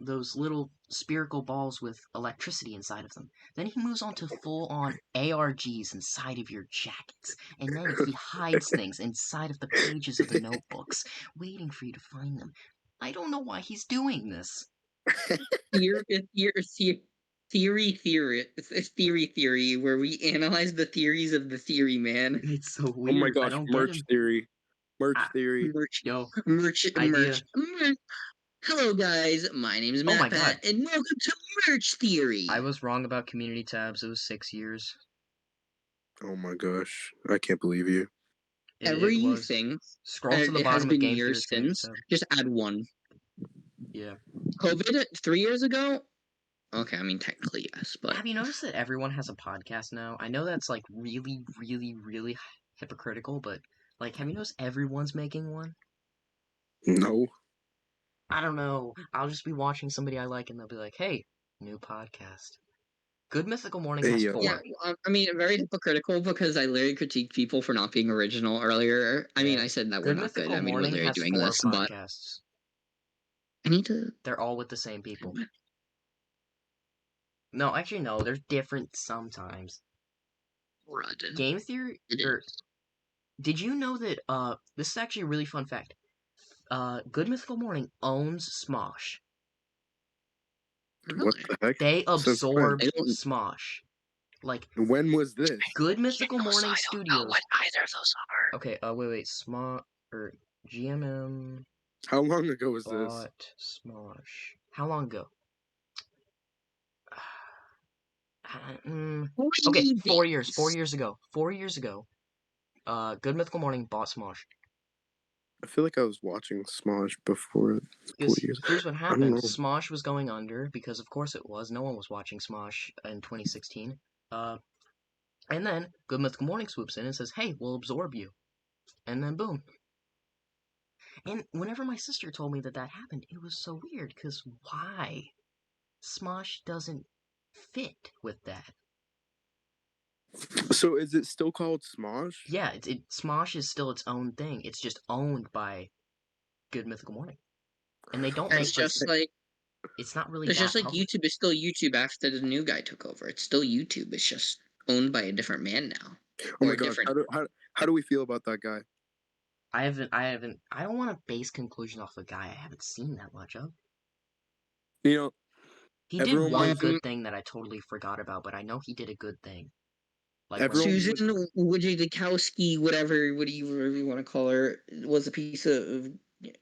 Those little spherical balls with electricity inside of them. Then he moves on to full-on ARGs inside of your jackets. And then he hides things inside of the pages of the notebooks, waiting for you to find them. I don't know why he's doing this. Theory, where we analyze the theories of the theory, man. It's so Oh weird. my I gosh, don't merch get him. theory. Merch theory. Merch. Idea. Hello, guys. My name is Oh my Matt Pat, and welcome to Merch Theory. I was wrong about community tabs. It was 6 years. Oh my gosh, I can't believe you. Everything. Scroll to the It has bottom of been Game years Theory's community since. tab. Just add 1. Yeah. COVID 3 years ago. Okay, I mean technically yes, but Have you noticed that everyone has a podcast now? I know that's like really, really, really hypocritical, but like, have you noticed everyone's making one? No. I don't know. I'll just be watching somebody I like, and they'll be like, "Hey, new podcast." Good Mythical Morning has 4. yeah, I mean, very hypocritical because I literally critiqued people for not being original earlier. I mean, I said that we're not good. I mean, we're literally doing this, but podcasts. I need to. They're all with the same people. No, actually, no. They're different sometimes. Game Theory. Did you know that, this is actually a really fun fact. Good Mythical Morning owns Smosh. What Really? the heck? They Since when? absorbed I don't. Smosh. Like, When was this? Good Mythical Morning I don't know Studios. what either of those are. Okay, wait, Smosh, or GMM How long ago was this? bought Smosh. How long ago? Okay, 4 years. 4 years ago. 4 years ago. Good Mythical Morning bought Smosh. I feel like I was watching Smosh before 4 Because years. here's what I don't happened. know. Smosh was going under, because of course it was. No one was watching Smosh in 2016. And then Good Mythical Morning swoops in and says, hey, we'll absorb you. And then boom. And whenever my sister told me that happened, it was so weird, because why? Smosh doesn't fit with that. So is it still called Smosh? Yeah, Smosh is still its own thing. It's just owned by Good Mythical Morning. And they don't It's make, just like it's not really it's that just like public. YouTube is still YouTube after the new guy took over. It's still YouTube. It's just owned by a different man now. Oh Or my gosh, different. how do we feel about that guy? I don't want to base conclusions off a guy I haven't seen that much of. You know, He did everyone one was- good thing that I totally forgot about, but I know he did a good thing. Like Everyone when Susan Wojciechowski, whatever you want to call her, was a piece of.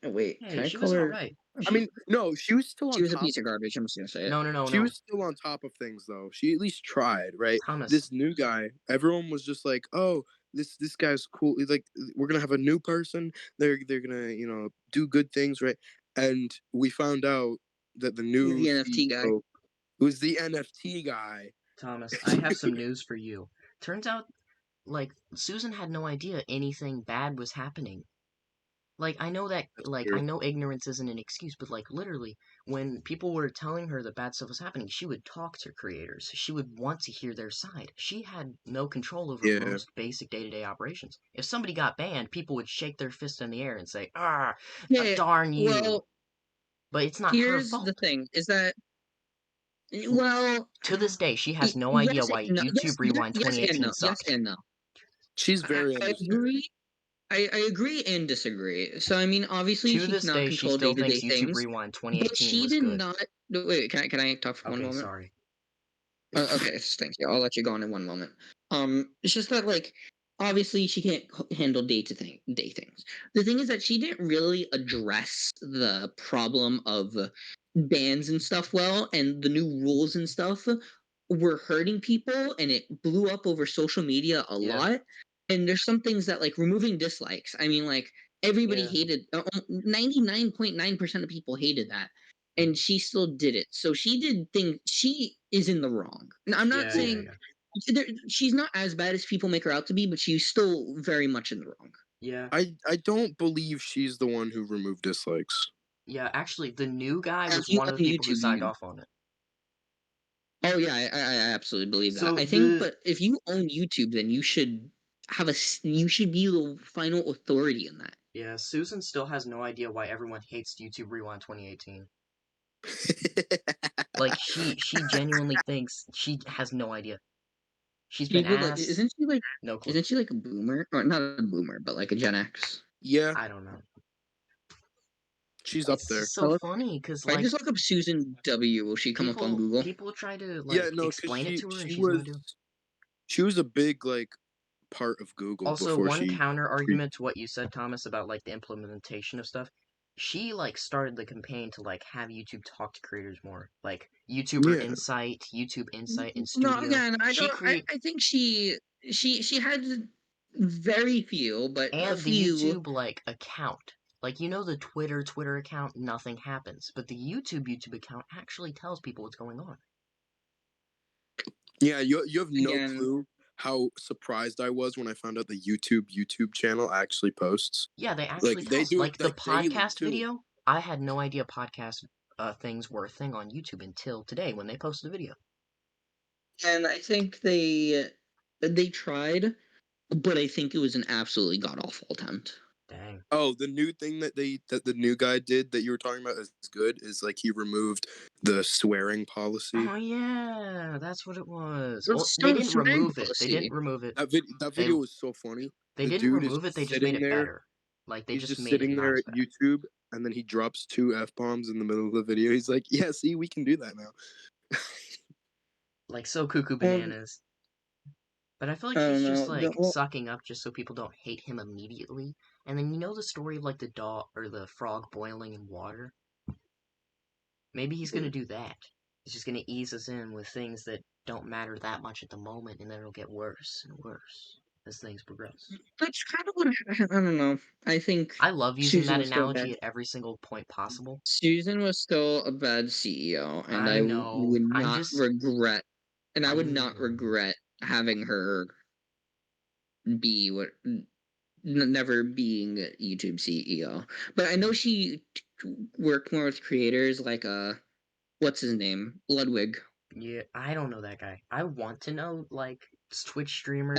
Wait, can hey, I she call was her? alright. I mean, no, she was still on She was a top. piece of garbage. I'm just gonna say it. No. She was still on top of things, though. She at least tried, right? Thomas. This new guy, everyone was just like, "Oh, this guy's cool. He's like, we're gonna have a new person. They're gonna do good things, right?" And we found out that the new The NFT guy. CEO was the NFT guy. Thomas, I have some news for you. Turns out, like, Susan had no idea anything bad was happening. Like, I know that, like, true. I know ignorance isn't an excuse, but, like, literally, when people were telling her that bad stuff was happening, she would talk to creators. She would want to hear their side. She had no control over Yeah. most basic day-to-day operations. If somebody got banned, people would shake their fist in the air and say, Yeah, darn you. well, But it's not her here's fault. the thing: is that well, To this day, she has no yes idea and why no. YouTube Rewind Yes 2018 and no. sucked. Yes and no. She's very I understanding. agree. I agree and disagree. So I mean, obviously To she this cannot day, she control still day-to-day thinks YouTube things, Rewind but 2018 she was did good. not. Wait, can I talk for one Okay, moment? sorry. Okay, thank you. I'll let you go on in one moment. It's just that like obviously she can't handle day things. The thing is that she didn't really address the problem of bans and stuff well, and the new rules and stuff were hurting people, and it blew up over social media a Yeah. lot. And there's some things that like removing dislikes. I mean, like everybody Yeah. hated 99.9% of people hated that. And she still did it. So she did things. She is in the wrong. Now, I'm not saying she's not as bad as people make her out to be, but she's still very much in the wrong. Yeah. I don't believe she's the one who removed dislikes. Yeah, actually, the new guy As was you one of on the people who YouTube, signed you- off on it. Oh yeah, I absolutely believe that. So I think, the- but if you own YouTube, then you should you should be the final authority in that. Yeah, Susan still has no idea why everyone hates YouTube Rewind 2018. Like, she genuinely thinks she has no idea. She's been People, asked. isn't she like No clue. isn't she like a boomer or not a boomer, but like a Gen X? Yeah, I don't know. she's up It's there. just so funny because If I like just look up Susan W, will she come up on Google? people try to like Yeah, no, because explain it to her, and she she's no was idea. she was a big like part of Google Also, before one she. counter argument to what you said, Thomas, about like the implementation of stuff. She like started the campaign to like have YouTube talk to creators more, like YouTuber Yeah. Insight, YouTube Insight in No, Studio. again, I She don't. create I think she had very few, but a and the few. YouTube like account. Like you know the Twitter account, nothing happens, but the YouTube account actually tells people what's going on. Yeah, you have no Again- clue how surprised I was when I found out the YouTube channel actually posts. Yeah, they actually Like, they tell. do it, Like the like, daily, podcast too. video. I had no idea podcast things were a thing on YouTube until today when they posted the video. And I think they tried, but I think it was an absolutely god awful attempt. Dang. Oh, the new thing that the new guy did that you were talking about is good. Is like he removed the swearing policy. Oh yeah, that's what it was. The Well, they didn't swearing remove it. They policy. didn't remove it. That video was so funny. They The didn't dude is remove it, they just made sitting it there. better. Like, they He's just just made it sitting not there as at bad. YouTube, and then he drops 2 F-bombs in the middle of the video. He's like, "Yeah, see, we can do that now." Like, so cuckoo bananas. But I feel like I he's don't just, know. like, sucking up just so people don't hate him immediately. And then you know the story of, like, the dog or the frog boiling in water? Maybe he's gonna do that. He's just gonna ease us in with things that don't matter that much at the moment, and then it'll get worse and worse as things progress. That's kind of what I don't know. I think I love using Susan that was still bad. analogy at every single point possible. Susan was still a bad CEO, and I know. would I'm not just. regret, and I would not know. regret having her be what never being a YouTube CEO. But I know she worked more with creators like what's his name, Ludwig. Yeah, I don't know that guy. I want to know, like, Twitch streamers.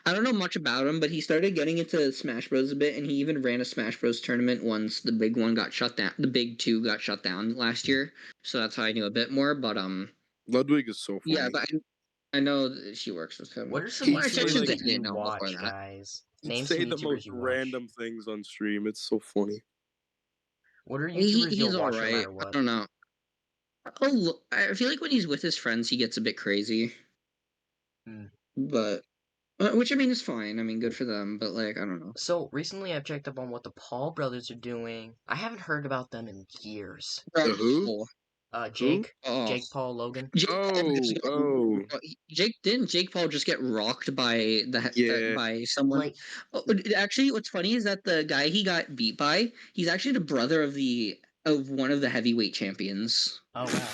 I don't know much about him, but he started getting into Smash Bros a bit, and he even ran a Smash Bros tournament once the big one got shut down. The big two got shut down last year, so that's how I knew a bit more. But Ludwig is so funny. yeah, but I know that she works with him. What are some He'd I say, YouTubers should like, say that I you didn't know before watch, that. guys? He'd Name say some the YouTubers most you watch. random things on stream. It's so funny. What are YouTubers He's you'll all watch no right. matter I what? don't know. Oh, I feel like when he's with his friends, he gets a bit crazy. But which I mean is fine. I mean, good for them. But like, I don't know. So recently, I've checked up on what the Paul brothers are doing. I haven't heard about them in years. The who? Jake, Oh. Jake Paul, Logan. Jake Paul just Oh. Jake Paul just get rocked by Yeah. by someone. Like, Actually, what's funny is that the guy he got beat by, he's actually the brother of one of the heavyweight champions. oh wow.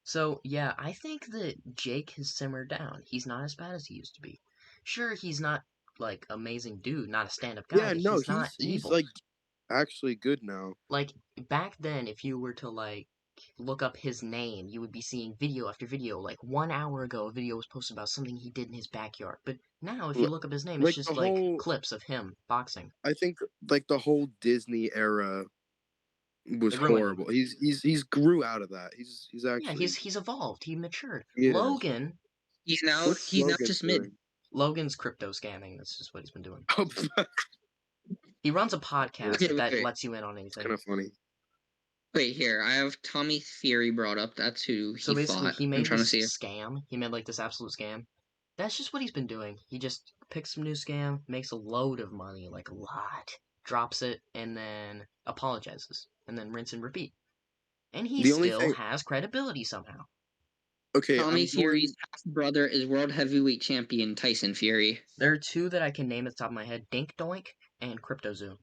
So yeah, I think that Jake has simmered down. He's not as bad as he used to be. Sure, he's not like amazing dude, not a stand-up guy. Yeah, but no, he's not he's evil. like actually good now. Like back then, if you were to like look up his name, you would be seeing video after video. Like 1 hour ago, a video was posted about something he did in his backyard. But now, if you look up his name, it's Like just the like whole, clips of him boxing. I think like the whole Disney era was It ruined him. horrible. He's grew out of that. He's actually Yeah, he's evolved. He matured. Yeah. Logan, He's now What's not Logan just mid. doing? Logan's crypto scamming. That's just what he's been doing. Oh, He runs a podcast Okay, that wait. lets you in on anything. kind of funny. Wait here, I have Tommy Theory brought up. That's who he So basically, fought. he I'm made trying to this see. scam. He made like this absolute scam. That's just what he's been doing. He just picks some new scam, makes a load of money, like a lot, drops it, and then apologizes, and then rinse and repeat. And he The only still thing- has credibility somehow. Okay, Tommy I'm Fury's half brother is world heavyweight champion Tyson Fury. There are two that I can name at the top of my head: Dink Doink and CryptoZoo.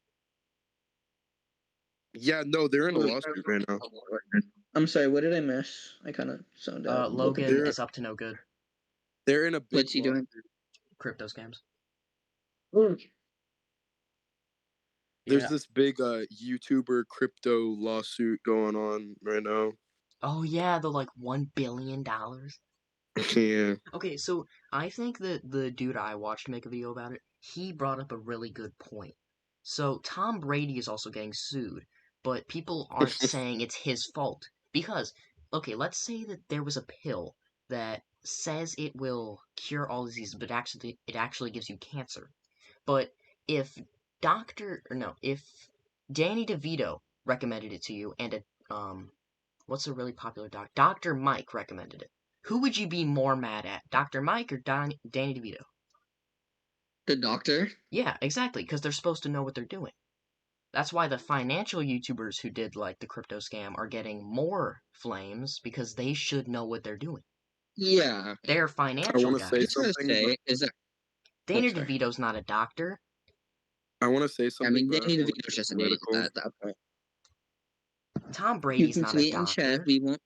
Yeah, no, they're in a lawsuit right now. I'm sorry, what did I miss? I kind of zoned out. Logan They're- is up to no good. They're in a big What's he doing? Crypto scams. There's Yeah. this big YouTuber crypto lawsuit going on right now. Oh yeah, the like $1 billion. Yeah. Okay, so I think that the dude I watched make a video about it, he brought up a really good point. So Tom Brady is also getting sued, but people aren't saying it's his fault. Because, okay, let's say that there was a pill that says it will cure all diseases, but actually it actually gives you cancer. But if if Danny DeVito recommended it to you and what's a really popular Dr. Mike recommended it. Who would you be more mad at, Dr. Mike or Danny DeVito? The doctor? Yeah, exactly, because they're supposed to know what they're doing. That's why the financial YouTubers who did like the crypto scam are getting more flames because they should know what they're doing. Yeah. They're I financial want to guys. say Just gonna something. say is that Danny sorry. DeVito's not a doctor. I want to say I something. mean, but I Danny don't wanna DeVito's get just an idiot political. at that point. Tom You Brady's can not a tweet and chat. doctor. We won't.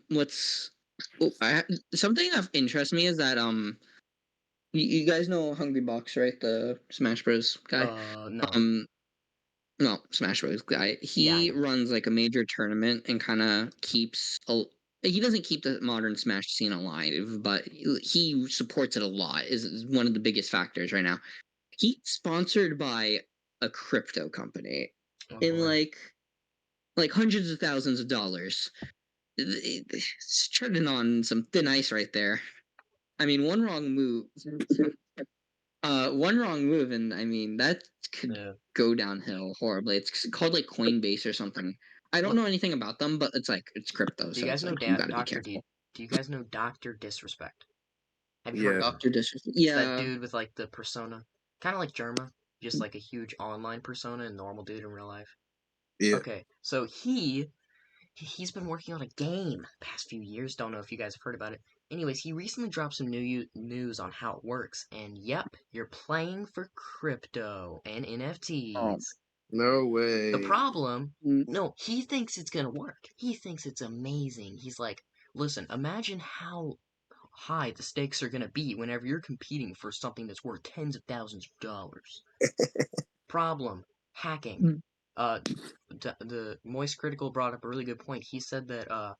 What's something that interests me is that you guys know Hungry Box, right? The Smash Bros guy. No. No, Smash Bros guy. Yeah, I He know. runs like a major tournament and kind of keeps. He doesn't keep the modern Smash scene alive, but he supports it a lot. Is one of the biggest factors right now. He's sponsored by a crypto company Oh, in boy. like hundreds of thousands of dollars. It's treading on some thin ice right there. I mean, one wrong move. One wrong move, and I mean that could Yeah. go downhill horribly. It's called like Coinbase or something. I don't know anything about them, but it's like it's crypto, Do you so guys it's know like you got to be Doctor careful. Do you guys know Doctor Disrespect? Have you heard Yeah. of him? Doctor Disrespect. It's that Yeah. dude with like the persona, kind of like Germa, just like a huge online persona and normal dude in real life. Yeah. Okay, so he's been working on a game past few years. Don't know if you guys have heard about it. Anyways, he recently dropped some news on how it works, and yep, you're playing for crypto and Oh. NFTs. No way. The problem, Mm. no, he thinks it's gonna work. He thinks it's amazing. He's like, listen, imagine how high the stakes are gonna be whenever you're competing for something that's worth tens of thousands of dollars. Problem, hacking. Mm. The Moist Critical brought up a really good point. He said that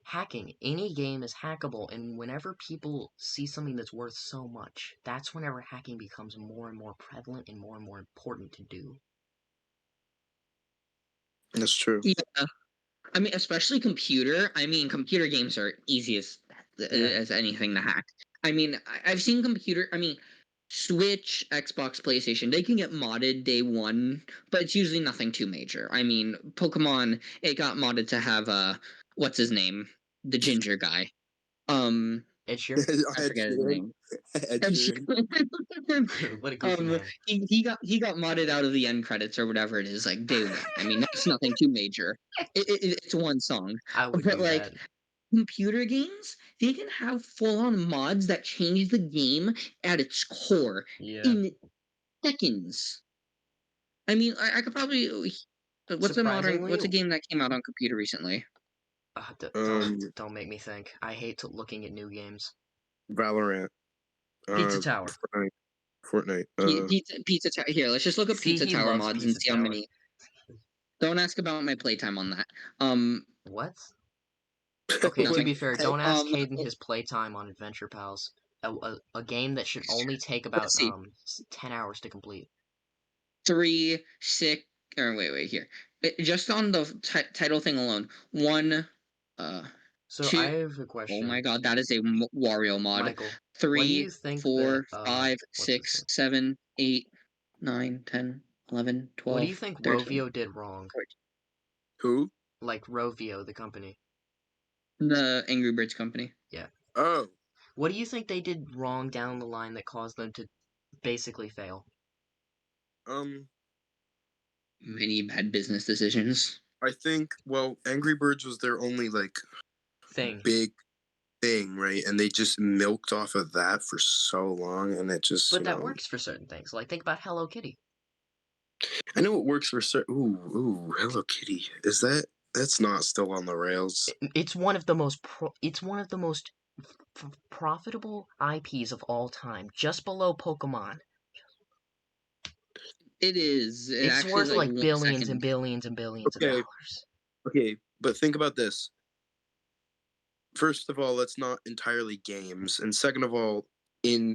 hacking, any game is hackable, and whenever people see something that's worth so much, that's whenever hacking becomes more and more prevalent and more important to do. That's true. Yeah. I mean, especially computer. I mean, computer games are easy as anything to hack. I mean, I've seen computer. I mean, Switch, Xbox, PlayStation. They can get modded day one, but it's usually nothing too major. I mean, Pokemon. It got modded to have what's his name, the ginger guy. Ed Sheeran? I forget his name. Ed Sheeran. What a goofy name. He got modded out of the end credits or whatever it is, like day one. I mean, that's nothing too major. It's one song, I would but do like that. computer games, they can have full on mods that change the game at its core Yeah. in seconds. I mean, I could probably. What's Surprisingly, a game that came out on computer recently? don't make me think. I hate looking at new games. Valorant. Pizza Tower. Fortnite. Pizza Tower. Here, let's just look up See, Pizza he Tower loves mods and Pizza see how Tower. many. Don't ask about my playtime on that. What? Okay, to Nothing. be fair, don't ask Um, Hayden his playtime on Adventure Pals. A game that should only take about Let's see. 10 hours to complete. 3, 6, or wait, here. Just on the title thing alone, 1, So 2. I have a Oh question. my god, that is a Wario mod. Michael, what do 3, you think 4, that, 5, what's 6, this? 7, 8, 9, 10, 11, 12, What do you think 13. Rovio did wrong? Who? Like Rovio, the company. The Angry Birds company. Yeah. Oh. What do you think they did wrong down the line that caused them to basically fail? Many bad business decisions. I think, well, Angry Birds was their only, like, Thing. big thing, right? And they just milked off of that for so long, and it just, But that works for certain things. Like, think about Hello Kitty. I know it works for certain... Ooh, Hello Kitty. Is that... That's not still on the rails. It's one of the most profitable IPs of all time, just below Pokemon. It is. It's actually worth is, like billions second. and billions and billions of dollars. Okay, but think about this. First of all, it's not entirely games, and second of all, in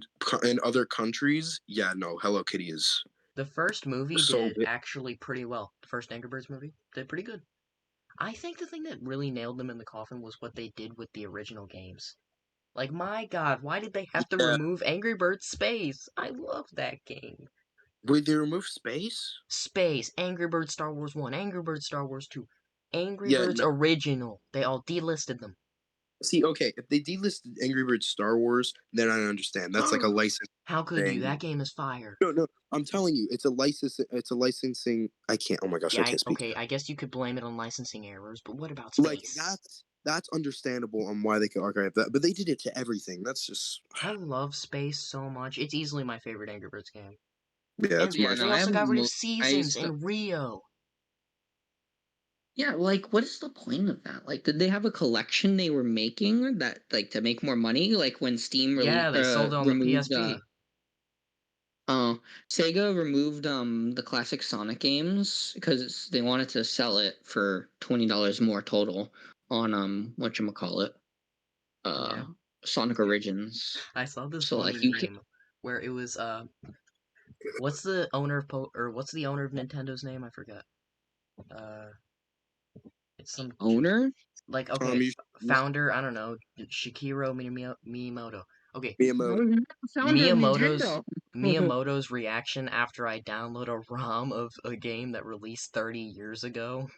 other countries, yeah, no, Hello Kitty is... The first movie So did big. actually pretty well. The first Angry Birds movie did pretty good. I think the thing that really nailed them in the coffin was what they did with the original games. Like, my god, why did they have to remove Angry Birds Space? I love that game. Wait, they removed space? Space, Angry Birds Star Wars 1, Angry Birds Star Wars 2, Angry Birds no. Original. They all delisted them. See, okay, if they delisted Angry Birds Star Wars, then I understand. That's like a license. How could thing. you? That game is fire. No, I'm telling you, it's a license. It's a licensing. I can't. Oh my gosh, Yeah, I can't speak. okay, I guess you could blame it on licensing errors, but what about space? Like that's understandable on why they could archive that, but they did it to everything. That's just. I love space so much. It's easily my favorite Angry Birds game. Yeah, that's And my. they also got rid of Seasons and Rio. Yeah, like what is the point of that? Like, did they have a collection they were making that, like, to make more money? Like when Steam Yeah, they sold it on the removed, PSP. Sega removed the classic Sonic games because they wanted to sell it for $20 more total on whatchamacallit, Sonic Origins. I saw this So one like you meme where it was what's the owner of what's the owner of Nintendo's name? I forgot. It's some owner. like okay, founder. I don't know, Shikiro Miyamoto. Okay, Miyamoto. Founder of Miyamoto's Nintendo. Miyamoto's reaction after I download a ROM of a game that released 30 years ago,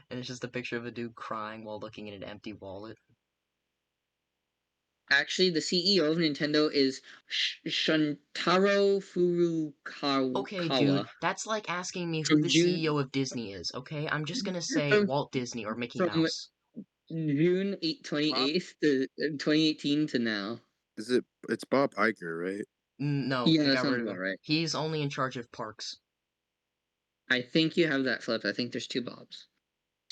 and it's just a picture of a dude crying while looking at an empty wallet. Actually, the CEO of Nintendo is Shuntaro Okay, dude, Furukawa. that's like asking me who From the June CEO of Disney is, okay? I'm just gonna say from, Walt Disney or Mickey from Mouse. June 28th to 2018 to now. It's Bob Iger, right? No, Yeah, they that got sounds rid of about him. right. He's only in charge of parks. I think you have that flipped. I think there's two Bobs.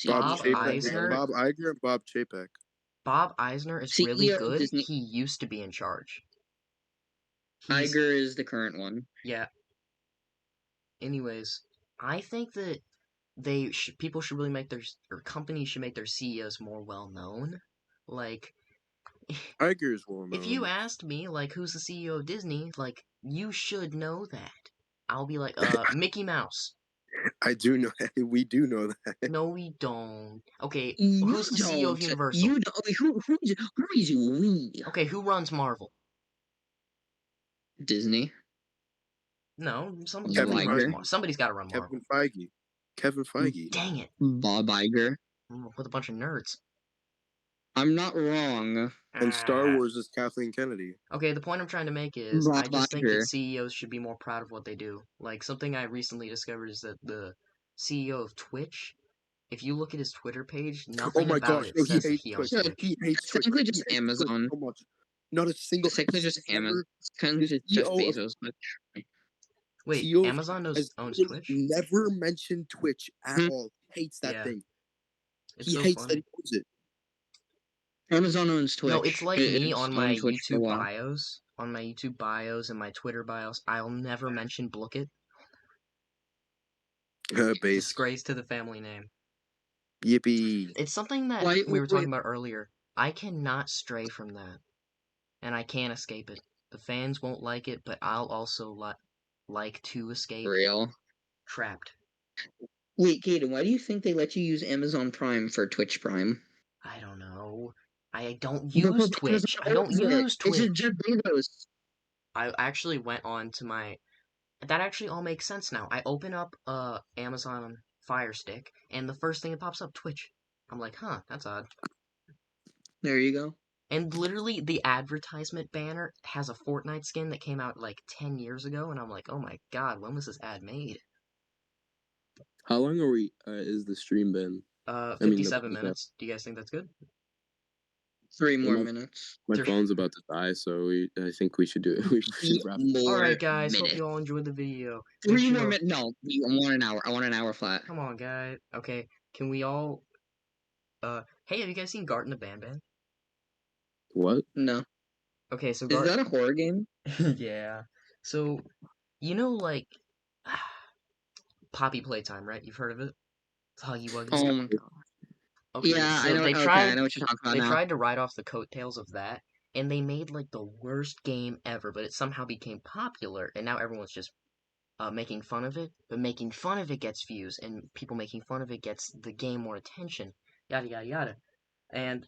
Bob CEO of Eisner? Bob Iger and Bob Chapek. Bob Eisner is really CEO of good. Disney. He used to be in charge. Iger is the current one. Yeah. Anyways, I think that people should really make or companies should make their CEOs more well known. Like, Iger is well known. if you asked me, like, who's the CEO of Disney, like, you should know that. I'll be like, Mickey Mouse. I do know that. We do know that. No, we don't. Okay, You who's the CEO of don't. Universal? You don't. Who is we? Okay, who runs Marvel? Disney. No, somebody's Bob runs Iger. Marvel. Somebody's got to run Marvel. Kevin Feige. Dang it! Bob Iger. With a bunch of nerds. I'm not wrong. And Star Wars is Kathleen Kennedy. Okay, the point I'm trying to make is Bob I just think that Iger. CEOs should be more proud of what they do. Like, something I recently discovered is that the CEO of Twitch, if you look at his Twitter page, nothing about it says that he owns Twitch. He hates It's Twitch. technically just He hates Twitch Amazon. so much. Not a single. It's technically just Amazon. It's kind of just the Jeff CEO of- Bezos. But Wait, CEO Amazon has owns Twitch? never mentioned Twitch at Hmm. all. Hates that Yeah. thing. It's He so hates funny. that he owns it. Amazon owns Twitch. No, it's like me It's on my owned Twitch for a YouTube while. bios. On my YouTube bios and my Twitter bios, I'll never mention blooket. Base. Disgrace to the family name. Yippee. It's something that Why- we were wait. talking about earlier. I cannot stray from that. And I can't escape it. The fans won't like it, but I'll also like to escape. Real. Trapped. Wait, Kaden, why do you think they let you use Amazon Prime for Twitch Prime? I don't know. I don't use Twitch. I don't use It's Twitch. just Jeff Bezos. I actually went on to my... That actually all makes sense now. I open up Amazon Fire Stick, and the first thing that pops up, Twitch. I'm like, huh, that's odd. There you go. And literally, the advertisement banner has a Fortnite skin that came out like 10 years ago, and I'm like, oh my god, when was this ad made? How long are we? Is the stream been? 57 minutes. Do you guys think that's good? 3 more my- minutes. My There's- phone's about to die, so I think we should do it. We should wrap. More Alright, guys, hope minutes. you all enjoyed the video. 3 more Intro. minutes. No, I want an hour. I want an hour flat. Come on, guys. Okay, can we all... hey, have you guys seen Garten of Banban? What? No. Okay, so Is that a horror game? yeah. So, you know, like... Poppy Playtime, right? You've heard of it? It's Huggy Wuggy. Oh my god. Okay, Yeah, so I know. they Okay, tried... I know what you're talking about They now. tried to ride off the coattails of that, and they made like the worst game ever, but it somehow became popular, and now everyone's just making fun of it. But making fun of it gets views, and people making fun of it gets the game more attention. Yada yada yada. And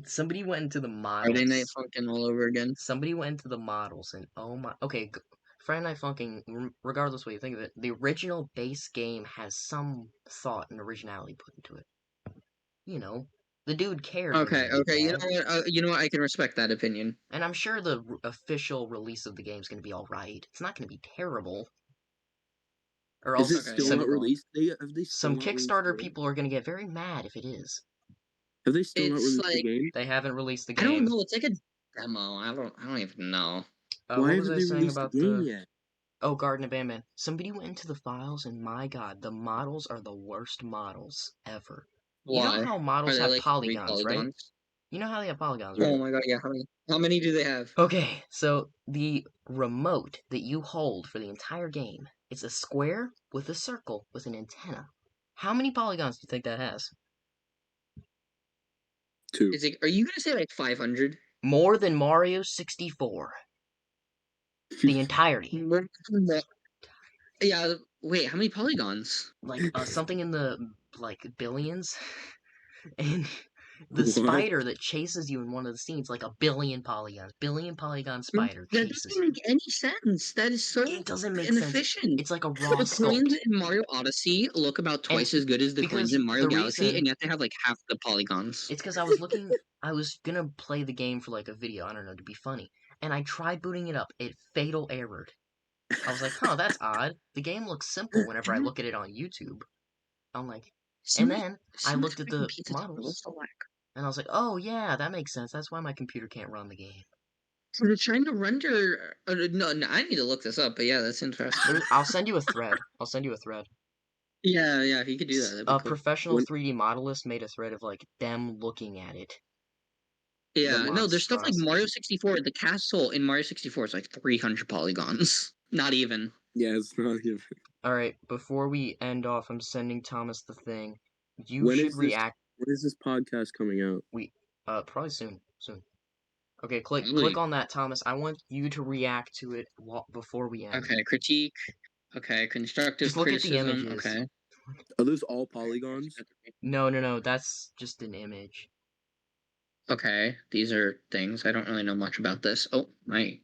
somebody went into the models. Friday Night Funkin' all over again. Somebody went into the models, and oh my. Okay, Friday Night Funkin', regardless what you think of it, the original base game has some thought and originality put into it. You know, the dude cared. when Okay, he made okay. You know that. what? You know what? I can respect that opinion. And I'm sure the official release of the game is going to be alright. It's not going to be terrible. Or Is else it still some, not released? Have they still some not released Kickstarter the game? people are going to get very mad if it is. Have they still not It's released like- the game? They haven't released the I game. don't know. It's like a demo. I don't even know. Why Why was haven't I they saying released about the game yet? Oh, Garden of Banban. Somebody went into the files, and my god, the models are the worst models ever. You Why? know how Are models they have like 3 polygons, right? polygons? You know how they have polygons, right? Oh my god! Yeah. How many do they have? Okay, so the remote that you hold for the entire game is a square with a circle with an antenna. How many polygons do you think that has? 2. Is it? Are you gonna say like 500? More than Mario 64. The entirety. Yeah. Wait. How many polygons? Like, something in the, like, billions. And The What? spider that chases you in one of the scenes, like a billion polygon spider That chases doesn't you. make any sense. That is so It doesn't make sense. inefficient. It's like a raw The coins sculpt. in Mario Odyssey look about twice as good as the coins because in Mario the Galaxy, reason- and yet they have like half the polygons. It's because I was gonna play the game for like a video, I don't know, to be funny. And I tried booting it up. It fatal errored. I was like, huh, that's odd. The game looks simple whenever I look at it on YouTube. I'm like, and then I looked at the models, and I was like, oh yeah, that makes sense. That's why my computer can't run the game. So they're trying to render. No, I need to look this up, but yeah, that's interesting. I'll send you a thread. Yeah, if you could do that, that'd be A cool. professional 3D modelist made a thread of like them looking at it. Yeah, The no, there's stuff like monstrosity. Mario 64. The castle in Mario 64 is like 300 polygons. Not even. Yeah, it's not even. All right, before we end off, I'm sending Thomas the thing. You When should is this- react. When is this podcast coming out? Probably soon. Okay, click Really? on that, Thomas. I want you to react to it before we end. Okay, critique. Okay, constructive Just look at the criticism. images. Okay. Are those all polygons? No, that's just an image. Okay, these are things. I don't really know much about this. Oh, my.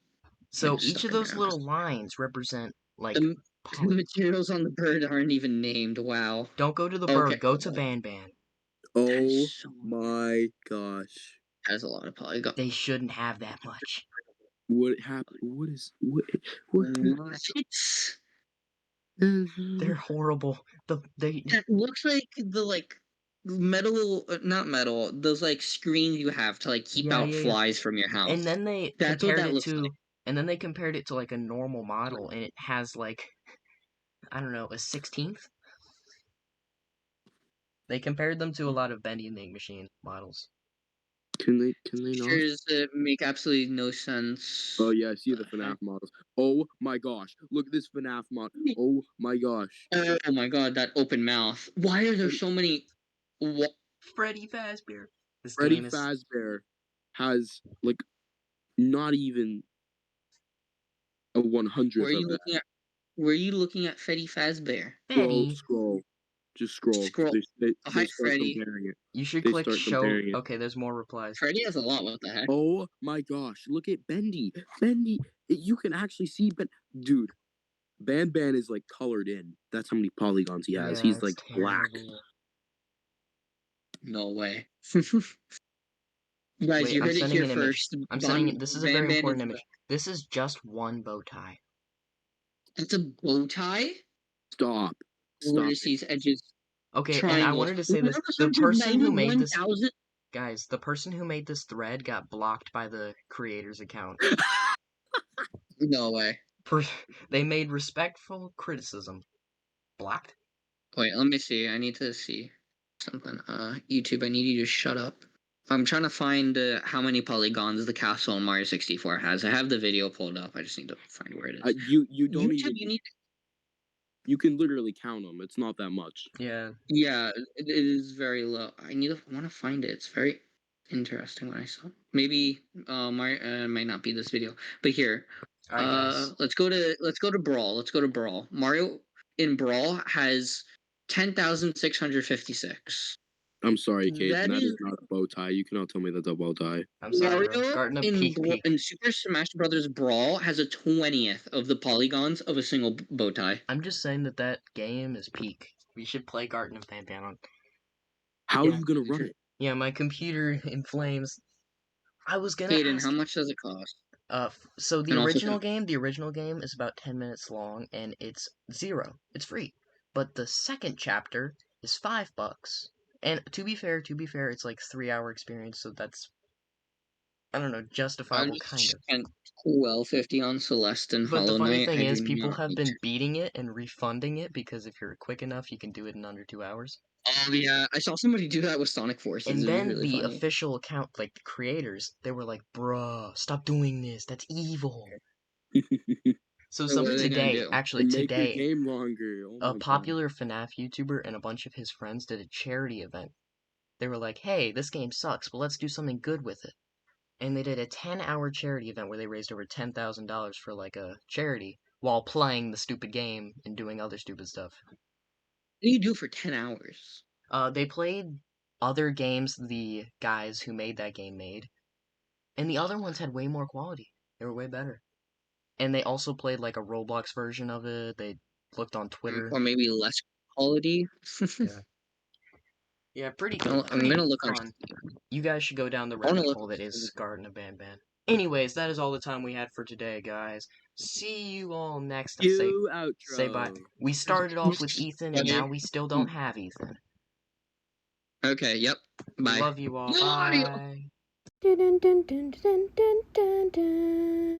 So I'm each stuck of in those there. little lines represent like The materials on the bird aren't even named. Wow. Don't go to the Okay. bird, go to Ban. Oh So my gosh! has a lot of polygons. They shouldn't have that much. What happened? What? They're horrible. It looks like the metal, not metal. Those like screens you have to like keep out flies from your house. And then they That's what compared that it looks to like. and then they compared it to like a normal model, and it has like, I don't know, a 16th. They compared them to a lot of Bendy and the Ink Machine models. Can they not? Pictures that make absolutely no sense. Oh yeah, I see the FNAF models. Oh my gosh! Look at this FNAF model. Oh my gosh! Oh my god, that open mouth. Why are there so many? What? Freddy Fazbear. Freddy Fazbear has like not even a 100th Where are you of that. looking at? Where are you looking at Freddy Fazbear? Scroll. Just scroll. Scroll. They Hi, start Freddy. comparing it. You should They click start show. comparing it. Okay, there's more replies. Freddy has a lot. What the heck? Oh my gosh! Look at Bendy. You can actually see, but dude, Ban is like colored in. That's how many polygons he has. Yeah, He's it's like black. terrible. No way. Guys, Wait, you I'm heard it sending here an image. first. I'm sending it. This is a very Ban important is- image. This is just one bow tie. It's a bow tie. Stop. Vertices, edges. Okay, Triangles. and I wanted to say this. The person who made this, guys, the person who made this thread got blocked by the creator's account. No way. They made respectful criticism. Blocked? Wait, let me see. I need to see something. YouTube, I need you to shut up. I'm trying to find how many polygons the castle in Mario 64 has. I have the video pulled up. I just need to find where it is. You don't YouTube, even. you need. You can literally count them. It's not that much. Yeah. Yeah, it is very low. I want to find it. It's very interesting what I saw. Maybe might not be this video, but here. Let's go to Brawl. Let's go to Brawl. Mario in Brawl has 10,656. I'm sorry, Kate. That is is not a bow tie. You cannot tell me that's a bow tie. I'm sorry, bro. Mario Garten of in, peak. in Super Smash Brothers Brawl has a 20th of the polygons of a single bow tie. I'm just saying that game is peak. We should play Garten of Ban on. How are you gonna run it? Yeah, my computer in flames. I was gonna Hayden, ask. how much does it cost? So the original game is about 10 minutes long, and it's $0. It's free. But the second chapter is $5. And to be fair, it's like 3-hour experience, so that's, I don't know, justifiable kind of. Spent $12.50 on Celeste and But Hollow the funny Knight. thing is, people have been beating it and refunding it because if you're quick enough, you can do it in under 2 hours. Oh yeah, I saw somebody do that with Sonic Forces. And then really the funny. official account, like the creators, they were like, "Bruh, stop doing this. That's evil." So somebody today, actually Make today, the game longer. Oh a popular FNAF YouTuber and a bunch of his friends did a charity event. They were like, "Hey, this game sucks, but let's do something good with it." And they did a 10-hour charity event where they raised over $10,000 for like a charity while playing the stupid game and doing other stupid stuff. What do you do for 10 hours? They played other games the guys who made that game made. And the other ones had way more quality. They were way better. And they also played like a Roblox version of it. They looked on Twitter. Or maybe less quality. Yeah. Yeah, pretty I'm gonna look on. fun. You guys should go down the I wanna rabbit look hole on that is Steam. Garden of Banban. Anyways, that is all the time we had for today, guys. See you all next time. Cue outro. Say bye. We started off with Ethan, and now we still don't have Ethan. Okay. Yep. Bye. Love you all. Mario. Bye. Dun, dun, dun, dun, dun, dun, dun, dun.